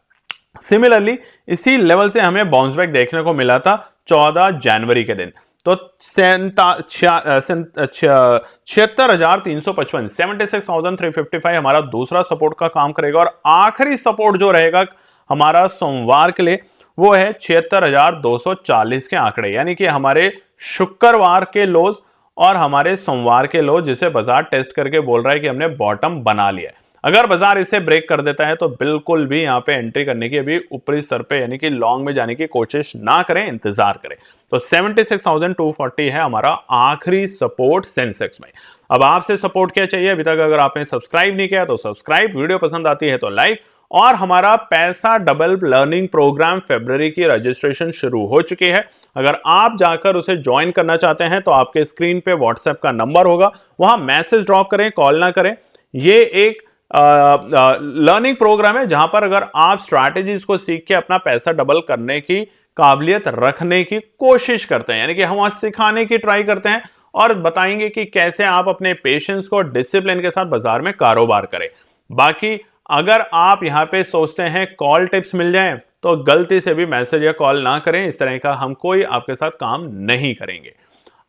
सिमिलरली इसी लेवल से हमें बाउंस बैक देखने को मिला था 14 जनवरी के दिन। तो 76,355, 76,355 हमारा दूसरा सपोर्ट का काम करेगा और आखिरी सपोर्ट जो रहेगा हमारा सोमवार के लिए वो है 76,240 के आंकड़े, यानी कि हमारे शुक्रवार के लोज और हमारे सोमवार के लोज, जिसे बाजार टेस्ट करके बोल रहा है कि हमने बॉटम बना लिया है। अगर बाजार इसे ब्रेक कर देता है तो बिल्कुल भी यहां पे एंट्री करने की अभी ऊपरी स्तर पे यानी कि लॉन्ग में जाने की कोशिश ना करें, इंतजार करें। तो 76,240 है हमारा आखिरी सपोर्ट सेंसेक्स में। अब आपसे सपोर्ट क्या चाहिए? अभी तक अगर आपने सब्सक्राइब नहीं किया तो सब्सक्राइब, वीडियो पसंद आती है तो लाइक, और हमारा पैसा डबल लर्निंग प्रोग्राम फरवरी की रजिस्ट्रेशन शुरू हो चुकी है। अगर आप जाकर उसे ज्वाइन करना चाहते हैं तो आपके स्क्रीन पे व्हाट्सएप का नंबर होगा, वहां मैसेज ड्रॉप करें, कॉल ना करें। ये एक लर्निंग प्रोग्राम है जहां पर अगर आप स्ट्रैटेजीज को सीख के अपना पैसा डबल करने की काबिलियत रखने की कोशिश करते हैं, यानी कि हम वहां सिखाने की ट्राई करते हैं और बताएंगे कि कैसे आप अपने पेशेंस को डिसिप्लिन के साथ बाजार में कारोबार करें। बाकी अगर आप यहां पे सोचते हैं कॉल टिप्स मिल जाएं तो गलती से भी मैसेज या कॉल ना करें, इस तरह का हम कोई आपके साथ काम नहीं करेंगे।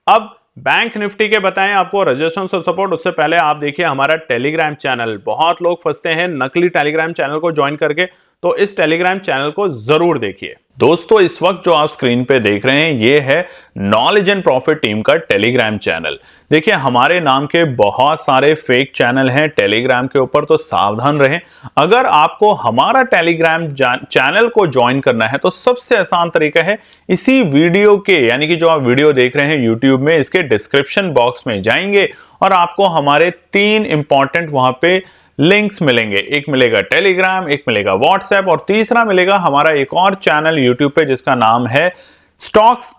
अब बैंक निफ्टी के बताएं आपको रेजिस्टेंस और सपोर्ट, उससे पहले आप देखिए हमारा टेलीग्राम चैनल। बहुत लोग फंसते हैं नकली टेलीग्राम चैनल को ज्वाइन करके, तो इस टेलीग्राम चैनल को जरूर देखिए। दोस्तों इस वक्त जो आप स्क्रीन पे देख रहे हैं ये है नॉलेज एंड प्रॉफिट टीम का टेलीग्राम चैनल। देखिए हमारे नाम के बहुत सारे फेक चैनल हैं टेलीग्राम के ऊपर, तो सावधान रहें। अगर आपको हमारा टेलीग्राम चैनल को ज्वाइन करना है तो सबसे आसान तरीका है इसी वीडियो के, यानी कि जो आप वीडियो देख रहे हैं यूट्यूब में, इसके डिस्क्रिप्शन बॉक्स में जाएंगे और आपको हमारे 3 इंपॉर्टेंट वहां पे लिंक्स मिलेंगे। एक मिलेगा टेलीग्राम, एक मिलेगा व्हाट्सएप और तीसरा मिलेगा हमारा एक और चैनल यूट्यूब पे जिसका नाम है stocks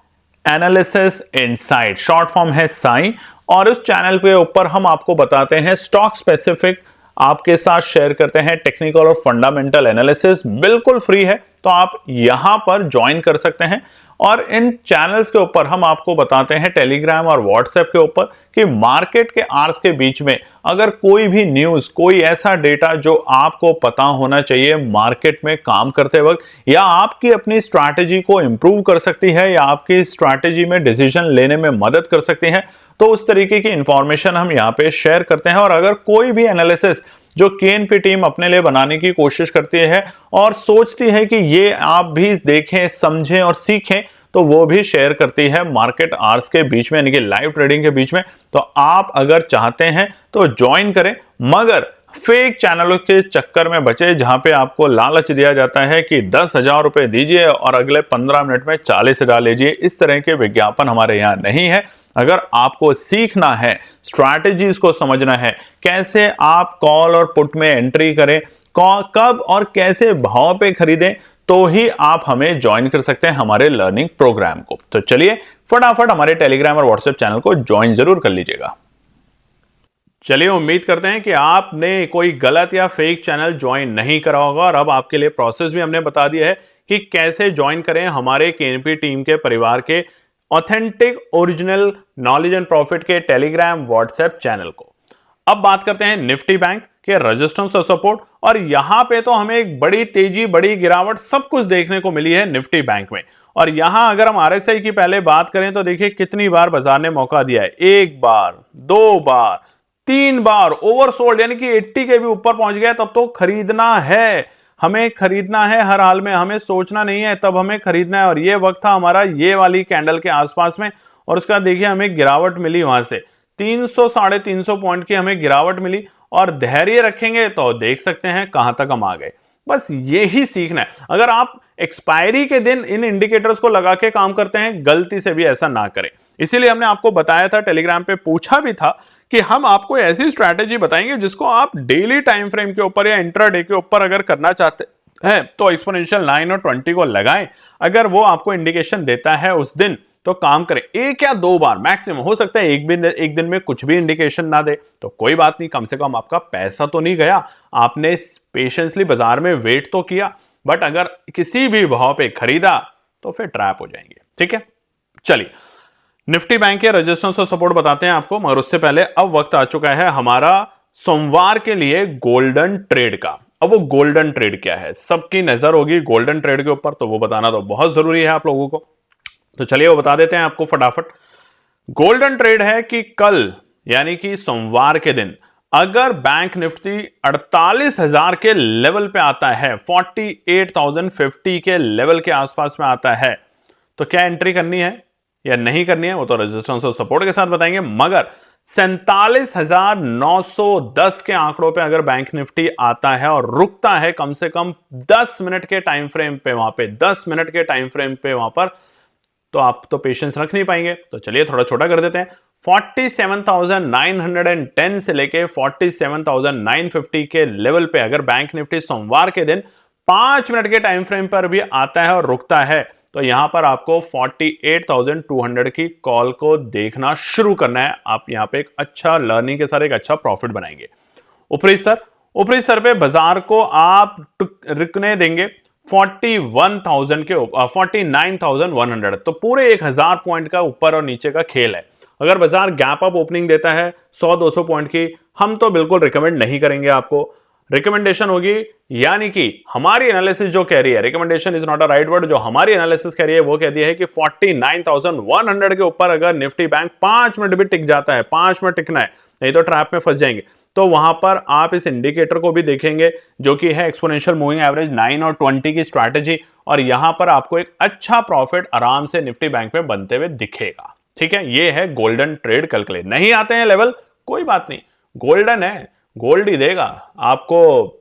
analysis insight, short form है साई। और उस चैनल के ऊपर हम आपको बताते हैं स्टॉक स्पेसिफिक, आपके साथ शेयर करते हैं टेक्निकल और फंडामेंटल एनालिसिस, बिल्कुल फ्री है, तो आप यहां पर ज्वाइन कर सकते हैं। और इन चैनल्स के ऊपर हम आपको बताते हैं टेलीग्राम और व्हाट्सएप के ऊपर कि मार्केट के आवर्स के बीच में अगर कोई भी न्यूज, कोई ऐसा डेटा जो आपको पता होना चाहिए मार्केट में काम करते वक्त, या आपकी अपनी स्ट्रैटेजी को इंप्रूव कर सकती है या आपकी स्ट्रैटेजी में डिसीजन लेने में मदद कर सकती है, तो उस तरीके की इंफॉर्मेशन हम यहाँ पे शेयर करते हैं। और अगर कोई भी एनालिसिस जो केएनपी टीम अपने लिए बनाने की कोशिश करती है और सोचती है कि ये आप भी देखें, समझें और सीखें, तो वो भी शेयर करती है मार्केट आवर्स के बीच में, यानी कि लाइव ट्रेडिंग के बीच में। तो आप अगर चाहते हैं तो ज्वाइन करें, मगर फेक चैनलों के चक्कर में बचे, जहां पे आपको लालच दिया जाता है कि 10,000 रुपए दीजिए और अगले 15 मिनट में 40,000 लीजिए। इस तरह के विज्ञापन हमारे यहाँ नहीं है। अगर आपको सीखना है, स्ट्रैटेजीज को समझना है, कैसे आप कॉल और पुट में एंट्री करें, कब और कैसे भाव पे खरीदें, तो ही आप हमें ज्वाइन कर सकते हैं हमारे लर्निंग प्रोग्राम को। तो चलिए फटाफट हमारे टेलीग्राम और व्हाट्सएप चैनल को ज्वाइन जरूर कर लीजिएगा। चलिए उम्मीद करते हैं कि आपने कोई गलत या फेक चैनल ज्वाइन नहीं करा होगा और अब आपके लिए प्रोसेस भी हमने बता दिया है कि कैसे ज्वाइन करें हमारे केएनपी टीम के परिवार के authentic original knowledge and profit के टेलीग्राम व्हाट्सएप चैनल को। अब बात करते हैं निफ्टी बैंक के रेजिस्टेंस और सपोर्ट, और यहां पे तो हमें एक बड़ी तेजी, बड़ी गिरावट सब कुछ देखने को मिली है निफ्टी बैंक में। और यहां अगर हम आरएसआई की पहले बात करें तो देखिए कितनी बार बाजार ने मौका दिया है, 1 बार, 2 बार, 3 बार ओवरसोल्ड, यानी कि 80 के भी ऊपर पहुंच गया। तब तो खरीदना है, हमें खरीदना है हर हाल में, हमें सोचना नहीं है, तब हमें खरीदना है। और ये वक्त था हमारा ये वाली कैंडल के आसपास में, और उसका देखिए हमें गिरावट मिली वहां से 300 साढ़े 300 पॉइंट की हमें गिरावट मिली। और धैर्य रखेंगे तो देख सकते हैं कहां तक हम आ गए। बस यही सीखना है। अगर आप एक्सपायरी के दिन इन इंडिकेटर्स को लगा के काम करते हैं, गलती से भी ऐसा ना करें। इसीलिए हमने आपको बताया था, टेलीग्राम पे पूछा भी था कि हम आपको ऐसी स्ट्रैटेजी बताएंगे जिसको आप डेली टाइम फ्रेम के ऊपर या इंट्राडे के ऊपर अगर करना चाहते हैं तो एक्सपोनेंशियल 9 और 20 को लगाएं। अगर वो आपको इंडिकेशन देता है उस दिन तो काम करें। 1 या 2 बार मैक्सिमम, हो सकता है एक दिन में कुछ भी इंडिकेशन ना दे तो कोई बात नहीं, कम से कम आपका पैसा तो नहीं गया, आपने पेशेंसली बाजार में वेट तो किया। बट अगर किसी भी भाव पे खरीदा तो फिर ट्रैप हो जाएंगे। ठीक है, चलिए निफ्टी बैंक के रेजिस्टेंस और सपोर्ट बताते हैं आपको, मगर उससे पहले अब वक्त आ चुका है हमारा सोमवार के लिए गोल्डन ट्रेड का। अब वो गोल्डन ट्रेड क्या है, सबकी नजर होगी गोल्डन ट्रेड के ऊपर, तो वो बताना तो बहुत जरूरी है आप लोगों को। तो चलिए वो बता देते हैं आपको फटाफट। गोल्डन ट्रेड है कि कल यानी कि सोमवार के दिन अगर बैंक निफ्टी 48,000 के लेवल पे आता है, 48,050 के लेवल के आसपास में आता है, तो क्या एंट्री करनी है या नहीं करनी है वो तो रेजिस्टेंस और सपोर्ट के साथ बताएंगे। मगर 47,910 के आंकड़ों पे अगर बैंक निफ्टी आता है और रुकता है कम से कम 10 मिनट के टाइम फ्रेम पे, वहां पे 10 मिनट के टाइम फ्रेम पे वहां पर, तो आप तो पेशेंस रख नहीं पाएंगे। तो चलिए थोड़ा छोटा कर देते हैं। 47,910 से लेके 47,950 के लेवल पे अगर बैंक निफ्टी सोमवार के दिन 5 मिनट के टाइम फ्रेम पर भी आता है और रुकता है, तो यहां पर आपको 48,200 की कॉल को देखना शुरू करना है। आप यहां पे एक अच्छा लर्निंग के साथ एक अच्छा प्रॉफिट बनाएंगे। ऊपरी स्तर पे बाजार को आप रुकने देंगे 41,000 के 49,100, तो पूरे 1,000 पॉइंट का ऊपर और नीचे का खेल है। अगर बाजार गैप अप ओपनिंग देता है 100-200 पॉइंट की, हम तो बिल्कुल रिकमेंड नहीं करेंगे आपको। रिकमेंडेशन होगी, यानी कि हमारी एनालिसिस जो कह रही है, recommendation is not a right word, जो हमारी एनालिसिस कह रही है वो कहती है कि 49,100 के ऊपर अगर निफ्टी बैंक 5 मिनट भी टिक जाता है, 5 मिनट टिकना है, नहीं तो ट्रैप में फंस जाएंगे। तो वहां पर आप इस इंडिकेटर को भी देखेंगे जो कि है एक्सपोनेंशियल मूविंग एवरेज 9 और 20 की स्ट्रैटेजी, और यहां पर आपको एक अच्छा प्रॉफिट आराम से निफ्टी बैंक में बनते हुए दिखेगा। ठीक है, ये है गोल्डन ट्रेड कल के लिए। नहीं आते हैं लेवल, कोई बात नहीं, गोल्डन है, गोल्ड ही देगा आपको,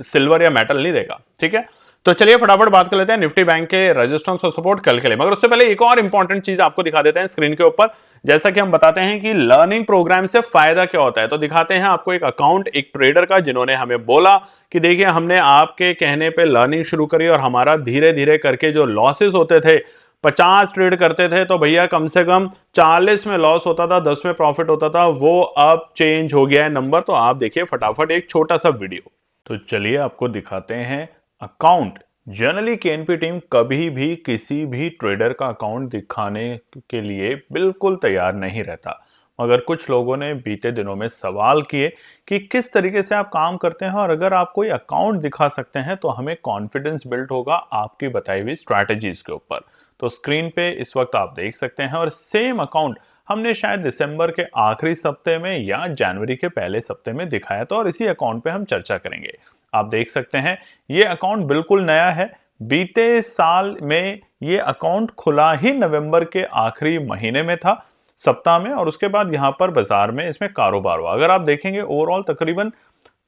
सिल्वर या मेटल नहीं देगा। ठीक है, तो चलिए फटाफट बात कर लेते हैं निफ्टी बैंक के रेजिस्टेंस और सपोर्ट कल के लिए। मगर उससे पहले एक और इंपॉर्टेंट चीज आपको दिखा देते हैं स्क्रीन के ऊपर। जैसा कि हम बताते हैं कि लर्निंग प्रोग्राम से फायदा क्या होता है, तो दिखाते हैं आपको एक अकाउंट एक ट्रेडर का, जिन्होंने हमें बोला कि देखिए हमने आपके कहने पे लर्निंग शुरू करी और हमारा धीरे धीरे करके जो लॉसेस होते थे, 50 ट्रेड करते थे तो भैया कम से कम 40 में लॉस होता था, 10 में प्रॉफिट होता था, वो अब चेंज हो गया है नंबर। तो आप देखिए फटाफट एक छोटा सा वीडियो। तो चलिए आपको दिखाते हैं अकाउंट। जनरली केएनपी टीम कभी भी किसी भी ट्रेडर का अकाउंट दिखाने के लिए बिल्कुल तैयार नहीं रहता, मगर कुछ लोगों ने बीते दिनों में सवाल किए कि किस तरीके से आप काम करते हैं, और अगर आप कोई अकाउंट दिखा सकते हैं तो हमें कॉन्फिडेंस बिल्ड होगा आपकी बताई हुई स्ट्रैटेजीज के ऊपर। तो स्क्रीन पे इस वक्त आप देख सकते हैं, और सेम अकाउंट हमने शायद दिसंबर के आखिरी सप्ते में या जनवरी के पहले सप्ते में दिखाया था, और इसी अकाउंट पे हम चर्चा करेंगे। आप देख सकते हैं ये अकाउंट बिल्कुल नया है, बीते साल में ये अकाउंट खुला ही नवंबर के आखिरी महीने में था, सप्ताह में, और उसके बाद यहां पर बाजार में इसमें कारोबार हुआ। अगर आप देखेंगे ओवरऑल तकरीबन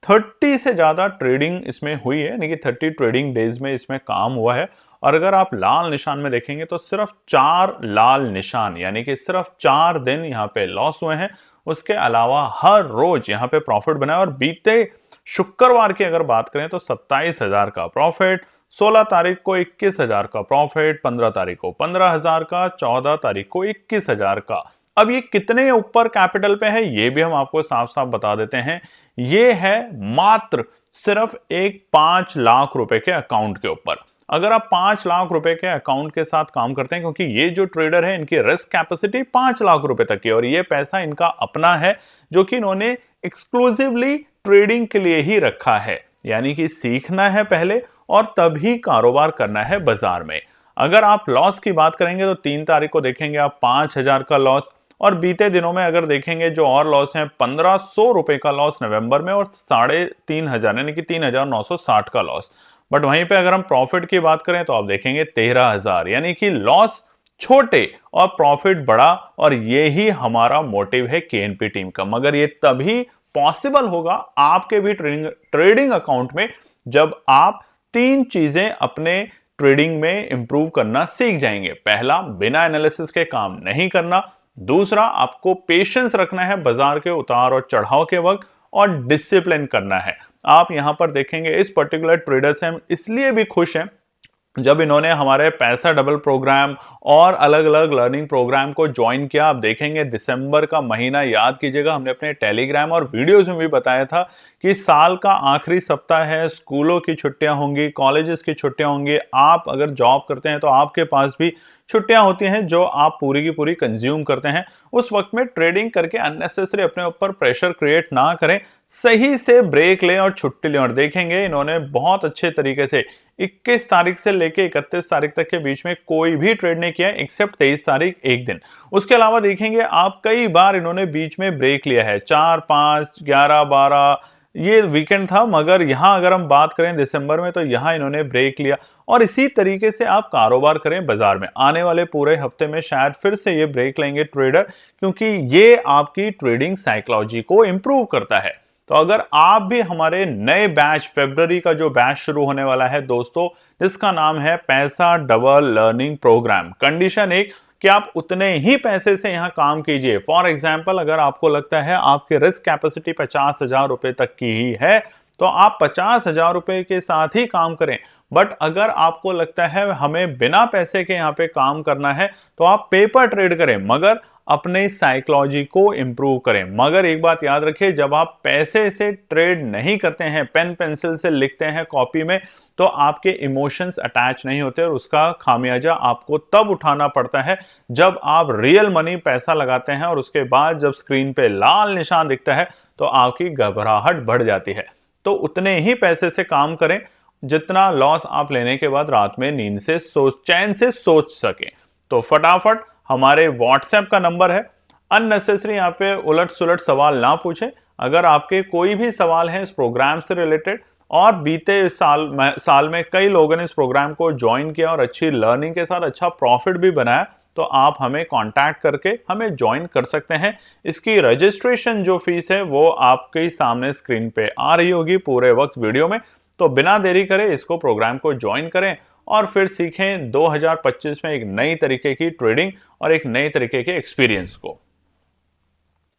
30 से ज्यादा ट्रेडिंग इसमें हुई है, यानी कि 30 ट्रेडिंग डेज में इसमें काम हुआ है। और अगर आप लाल निशान में देखेंगे तो सिर्फ 4 लाल निशान, यानी कि सिर्फ 4 दिन यहाँ पे लॉस हुए हैं। उसके अलावा हर रोज यहाँ पे प्रॉफिट बना है। और बीते शुक्रवार की अगर बात करें तो 27,000 का प्रॉफिट, 16 तारीख को 21,000 का प्रॉफिट, 15 तारीख को 15,000 का, 14 तारीख को 21,000 का। अब ये कितने ऊपर कैपिटल पे है ये भी हम आपको साफ साफ बता देते हैं। ये है मात्र सिर्फ एक 5 लाख रुपए के अकाउंट के ऊपर। अगर आप 5 लाख रुपए के अकाउंट के साथ काम करते हैं, क्योंकि ये जो ट्रेडर है इनकी रिस्क कैपेसिटी 5 लाख रुपए तक की, और ये पैसा इनका अपना है जो कि इन्होंने एक्सक्लूसिवली ट्रेडिंग के लिए ही रखा है, यानी कि सीखना है पहले और तभी कारोबार करना है बाजार में। अगर आप लॉस की बात करेंगे तो 3 तारीख को देखेंगे आप 5,000 का लॉस, और बीते दिनों में अगर देखेंगे जो और लॉस है 1,500 रुपए का लॉस नवंबर में, और 3,500 यानी कि 3,960 का लॉस। बट वहीं पे अगर हम प्रॉफिट की बात करें तो आप देखेंगे 13,000, यानी कि लॉस छोटे और प्रॉफिट बड़ा। और ये ही हमारा मोटिव है केएनपी टीम का। मगर ये तभी पॉसिबल होगा आपके भी ट्रेडिंग अकाउंट में जब आप 3 चीजें अपने ट्रेडिंग में इंप्रूव करना सीख जाएंगे। पहला, बिना एनालिसिस के काम नहीं करना। दूसरा, आपको पेशेंस रखना है बाजार के उतार और चढ़ाव के वक्त, और डिसिप्लिन करना है। आप यहां पर देखेंगे इस पर्टिकुलर ट्रेडर से हम इसलिए भी खुश हैं जब इन्होंने हमारे पैसा डबल प्रोग्राम और अलग अलग लर्निंग प्रोग्राम को ज्वाइन किया। आप देखेंगे दिसंबर का महीना याद कीजिएगा, हमने अपने टेलीग्राम और वीडियोस में भी बताया था कि साल का आखिरी सप्ताह है, स्कूलों की छुट्टियां होंगी, कॉलेजेस की छुट्टियां होंगी। आप अगर जॉब करते हैं तो आपके पास भी छुट्टियां होती हैं जो आप पूरी की पूरी कंज्यूम करते हैं। उस वक्त में ट्रेडिंग करके अननेसेसरी अपने ऊपर प्रेशर क्रिएट ना करें, सही से ब्रेक लें और छुट्टी लें। और देखेंगे इन्होंने बहुत अच्छे तरीके से 21 तारीख से लेके 31 तारीख तक के बीच में कोई भी ट्रेड नहीं किया एक्सेप्ट 23 तारीख एक दिन। उसके अलावा देखेंगे आप कई बार इन्होंने बीच में ब्रेक लिया है, 4, 5, 11, 12 ये वीकेंड था। मगर यहां अगर हम बात करें दिसंबर में तो यहां इन्होंने ब्रेक लिया। और इसी तरीके से आप कारोबार करें बाजार में। आने वाले पूरे हफ्ते में शायद फिर से ये ब्रेक लेंगे ट्रेडर, क्योंकि ये आपकी ट्रेडिंग साइकोलॉजी को इंप्रूव करता है। तो अगर आप भी हमारे नए बैच, फरवरी का जो बैच शुरू होने वाला है दोस्तों, जिसका नाम है पैसा डबल लर्निंग प्रोग्राम, कंडीशन एक कि आप उतने ही पैसे से यहां काम कीजिए। फॉर एग्जाम्पल, अगर आपको लगता है आपकी रिस्क कैपेसिटी 50,000 रुपए तक की ही है तो आप 50,000 रुपए के साथ ही काम करें। बट अगर आपको लगता है हमें बिना पैसे के यहाँ पे काम करना है तो आप पेपर ट्रेड करें, मगर अपने साइकोलॉजी को इंप्रूव करें। मगर एक बात याद रखिए, जब आप पैसे से ट्रेड नहीं करते हैं, पेन पेंसिल से लिखते हैं कॉपी में, तो आपके इमोशंस अटैच नहीं होते और उसका खामियाजा आपको तब उठाना पड़ता है जब आप रियल मनी पैसा लगाते हैं और उसके बाद जब स्क्रीन पे लाल निशान दिखता है तो आपकी घबराहट बढ़ जाती है। तो उतने ही पैसे से काम करें जितना लॉस आप लेने के बाद रात में नींद से चैन से सोच सके। तो फटाफट हमारे व्हाट्सएप का नंबर है, अननेसेसरी यहाँ पे उलट सुलट सवाल ना पूछें। अगर आपके कोई भी सवाल है इस प्रोग्राम से रिलेटेड, और बीते साल में कई लोगों ने इस प्रोग्राम को ज्वाइन किया और अच्छी लर्निंग के साथ अच्छा प्रॉफिट भी बनाया, तो आप हमें कांटेक्ट करके हमें ज्वाइन कर सकते हैं। इसकी रजिस्ट्रेशन जो फीस है वो आपके सामने स्क्रीन पे आ रही होगी पूरे वक्त वीडियो में। तो बिना देरी करे इसको प्रोग्राम को ज्वाइन करें और फिर सीखें 2025 में एक नई तरीके की ट्रेडिंग और एक नई तरीके के एक्सपीरियंस को।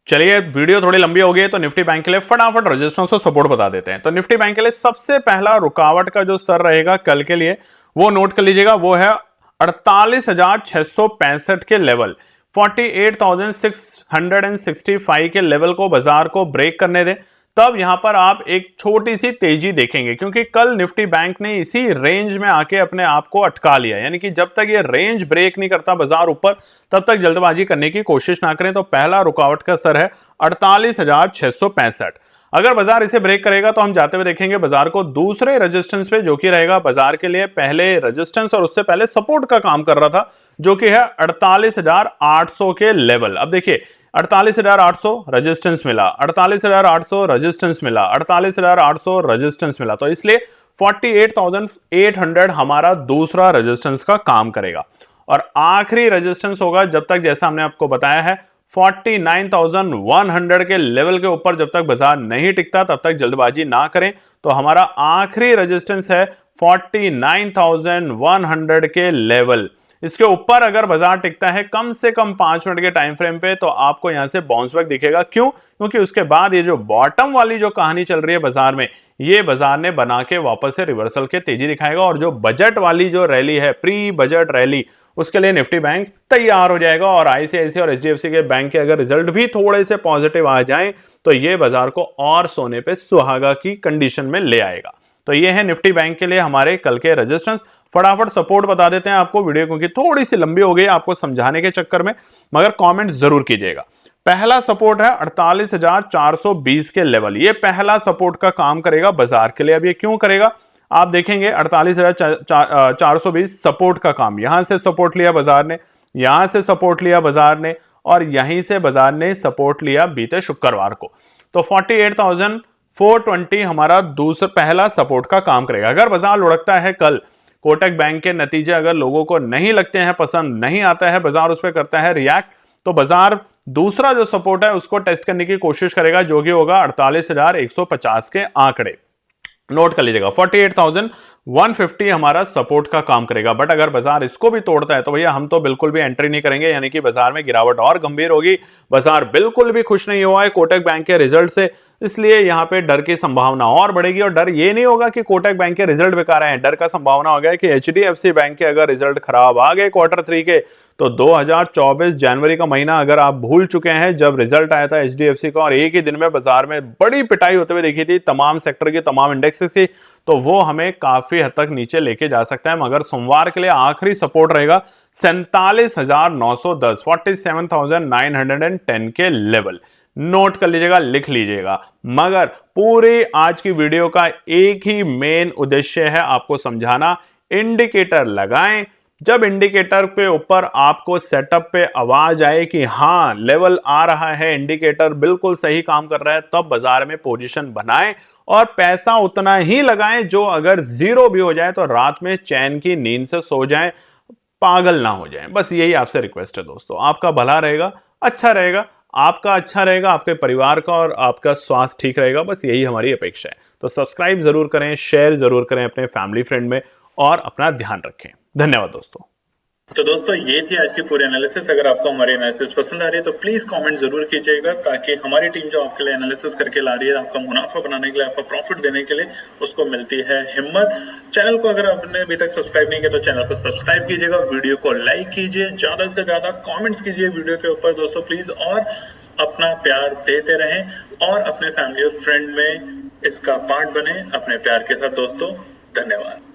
चलिए, वीडियो थोड़ी लंबी हो गई है तो निफ्टी बैंक के लिए फटाफट रजिस्टेंस को सपोर्ट बता देते हैं। तो निफ्टी बैंक के लिए सबसे पहला रुकावट का जो स्तर रहेगा कल के लिए वो नोट कर लीजिएगा, वो है 48,665 के लेवल। 48,665 के लेवल को बाजार को ब्रेक करने दें, तब यहां पर आप एक छोटी सी तेजी देखेंगे, क्योंकि कल निफ्टी बैंक ने इसी रेंज में आके अपने आप को अटका लिया। यानी कि जब तक ये रेंज ब्रेक नहीं करता बाजार ऊपर, तब तक जल्दबाजी करने की कोशिश ना करें। तो पहला रुकावट का स्तर है 48,665। अगर बाजार इसे ब्रेक करेगा तो हम जाते हुए देखेंगे बाजार को दूसरे रेजिस्टेंस पे, जो कि रहेगा बाजार के लिए पहले रेजिस्टेंस और उससे पहले सपोर्ट का काम कर रहा था, जो कि है 48,800 के लेवल। अब देखिए 48,800 रेजिस्टेंस मिला, 48,800 रेजिस्टेंस मिला, 48,800 रेजिस्टेंस मिला। तो इसलिए 48,800 हमारा दूसरा रेजिस्टेंस का काम करेगा। और आखिरी रेजिस्टेंस होगा जब तक, जैसा हमने आपको बताया है, 49,100 के लेवल के ऊपर जब तक बाजार नहीं टिकता तब तक जल्दबाजी ना करें। तो हमारा आखिरी रेजिस्टेंस है 49,100 के लेवल। इसके ऊपर अगर बाजार टिकता है कम से कम 5 मिनट के टाइम फ्रेम पे तो आपको यहां से बाउंस बैक दिखेगा। क्यों? क्योंकि उसके बाद ये जो बॉटम वाली जो कहानी चल रही है बाजार में, ये बाजार ने बना के वापस से रिवर्सल के तेजी दिखाएगा और जो बजट वाली जो रैली है, प्री बजट रैली, उसके लिए निफ्टी बैंक तैयार हो जाएगा। और आईसीआईसीआई और एचडीएफसी के बैंक के अगर रिजल्ट भी थोड़े से पॉजिटिव आ जाएं तो ये बाजार को और सोने पे सुहागा की कंडीशन में ले आएगा। तो ये है निफ्टी बैंक के लिए हमारे कल के रेजिस्टेंस। फटाफट सपोर्ट बता देते हैं आपको, वीडियो क्योंकि थोड़ी सी लंबी हो गई आपको समझाने के चक्कर में, मगर कमेंट जरूर कीजिएगा। पहला सपोर्ट है 48,420 के लेवल। ये पहला सपोर्ट का काम करेगा बाजार के लिए। अब ये क्यों करेगा आप देखेंगे। 48,420 सपोर्ट का काम, यहां से सपोर्ट लिया बाजार ने, यहां से सपोर्ट लिया बाजार ने, और यहीं से बाजार ने सपोर्ट लिया बीते शुक्रवार को। तो 48,420 हमारा दूसरा पहला सपोर्ट का काम करेगा। अगर बाजार लुढ़कता है कल, कोटक बैंक के नतीजे अगर लोगों को नहीं लगते हैं, पसंद नहीं आता है, बाजार उस पर करता है रिएक्ट, तो बाजार दूसरा जो सपोर्ट है उसको टेस्ट करने की कोशिश करेगा, जो कि होगा 48,150 के आंकड़े। नोट कर लीजिएगा, 48,150 हमारा सपोर्ट का काम करेगा। बट अगर बाजार इसको भी तोड़ता है तो भैया हम तो बिल्कुल भी एंट्री नहीं करेंगे, यानी कि बाजार में गिरावट और गंभीर होगी। बाजार बिल्कुल भी खुश नहीं हुआ है कोटक बैंक के रिजल्ट से, इसलिए यहां पे डर की संभावना और बढ़ेगी। और डर ये नहीं होगा कि कोटक बैंक के रिजल्ट बेकार आए, डर का संभावना हो गया कि एचडीएफसी बैंक के अगर रिजल्ट खराब आ गए Q3 के, तो 2024 जनवरी का महीना अगर आप भूल चुके हैं जब रिजल्ट आया था एचडीएफसी का और एक ही दिन में बाजार में बड़ी पिटाई होते हुए देखी थी तमाम सेक्टर की, तमाम इंडेक्सेस की, तो वो हमें काफी हद तक नीचे लेके जा सकता है। मगर सोमवार के लिए आखिरी सपोर्ट रहेगा 47,910, 47,910 के लेवल। नोट कर लीजिएगा, लिख लीजिएगा। मगर पूरी आज की वीडियो का एक ही मेन उद्देश्य है आपको समझाना, इंडिकेटर लगाएं। जब इंडिकेटर पे ऊपर आपको सेटअप पे आवाज आए कि हां लेवल आ रहा है, इंडिकेटर बिल्कुल सही काम कर रहा है, तब बाजार में पोजीशन बनाएं और पैसा उतना ही लगाएं जो अगर जीरो भी हो जाए तो रात में चैन की नींद से सो जाएं, पागल ना हो जाएं। बस यही आपसे रिक्वेस्ट है दोस्तों, आपका भला रहेगा, अच्छा रहेगा, आपका अच्छा रहेगा, आपके परिवार का और आपका स्वास्थ्य ठीक रहेगा, बस यही हमारी अपेक्षा है। तो सब्सक्राइब जरूर करें, शेयर जरूर करें अपने फैमिली फ्रेंड में और अपना ध्यान रखें। धन्यवाद दोस्तों। तो दोस्तों ये थी आज की पूरी एनालिसिस। अगर आपको हमारी एनालिसिस पसंद आ रही है तो प्लीज कमेंट जरूर कीजिएगा, ताकि हमारी टीम जो आपके लिए एनालिसिस करके ला रही है, आपका मुनाफा बनाने के लिए, आपका प्रॉफिट देने के लिए, उसको मिलती है हिम्मत। चैनल को अगर आपने अभी तक सब्सक्राइब नहीं किया तो चैनल को सब्सक्राइब कीजिएगा, वीडियो को लाइक कीजिए, ज्यादा से ज्यादा कॉमेंट्स कीजिए वीडियो के ऊपर दोस्तों प्लीज, और अपना प्यार देते रहें और अपने फैमिली और फ्रेंड में इसका पार्ट बने अपने प्यार के साथ दोस्तों। धन्यवाद।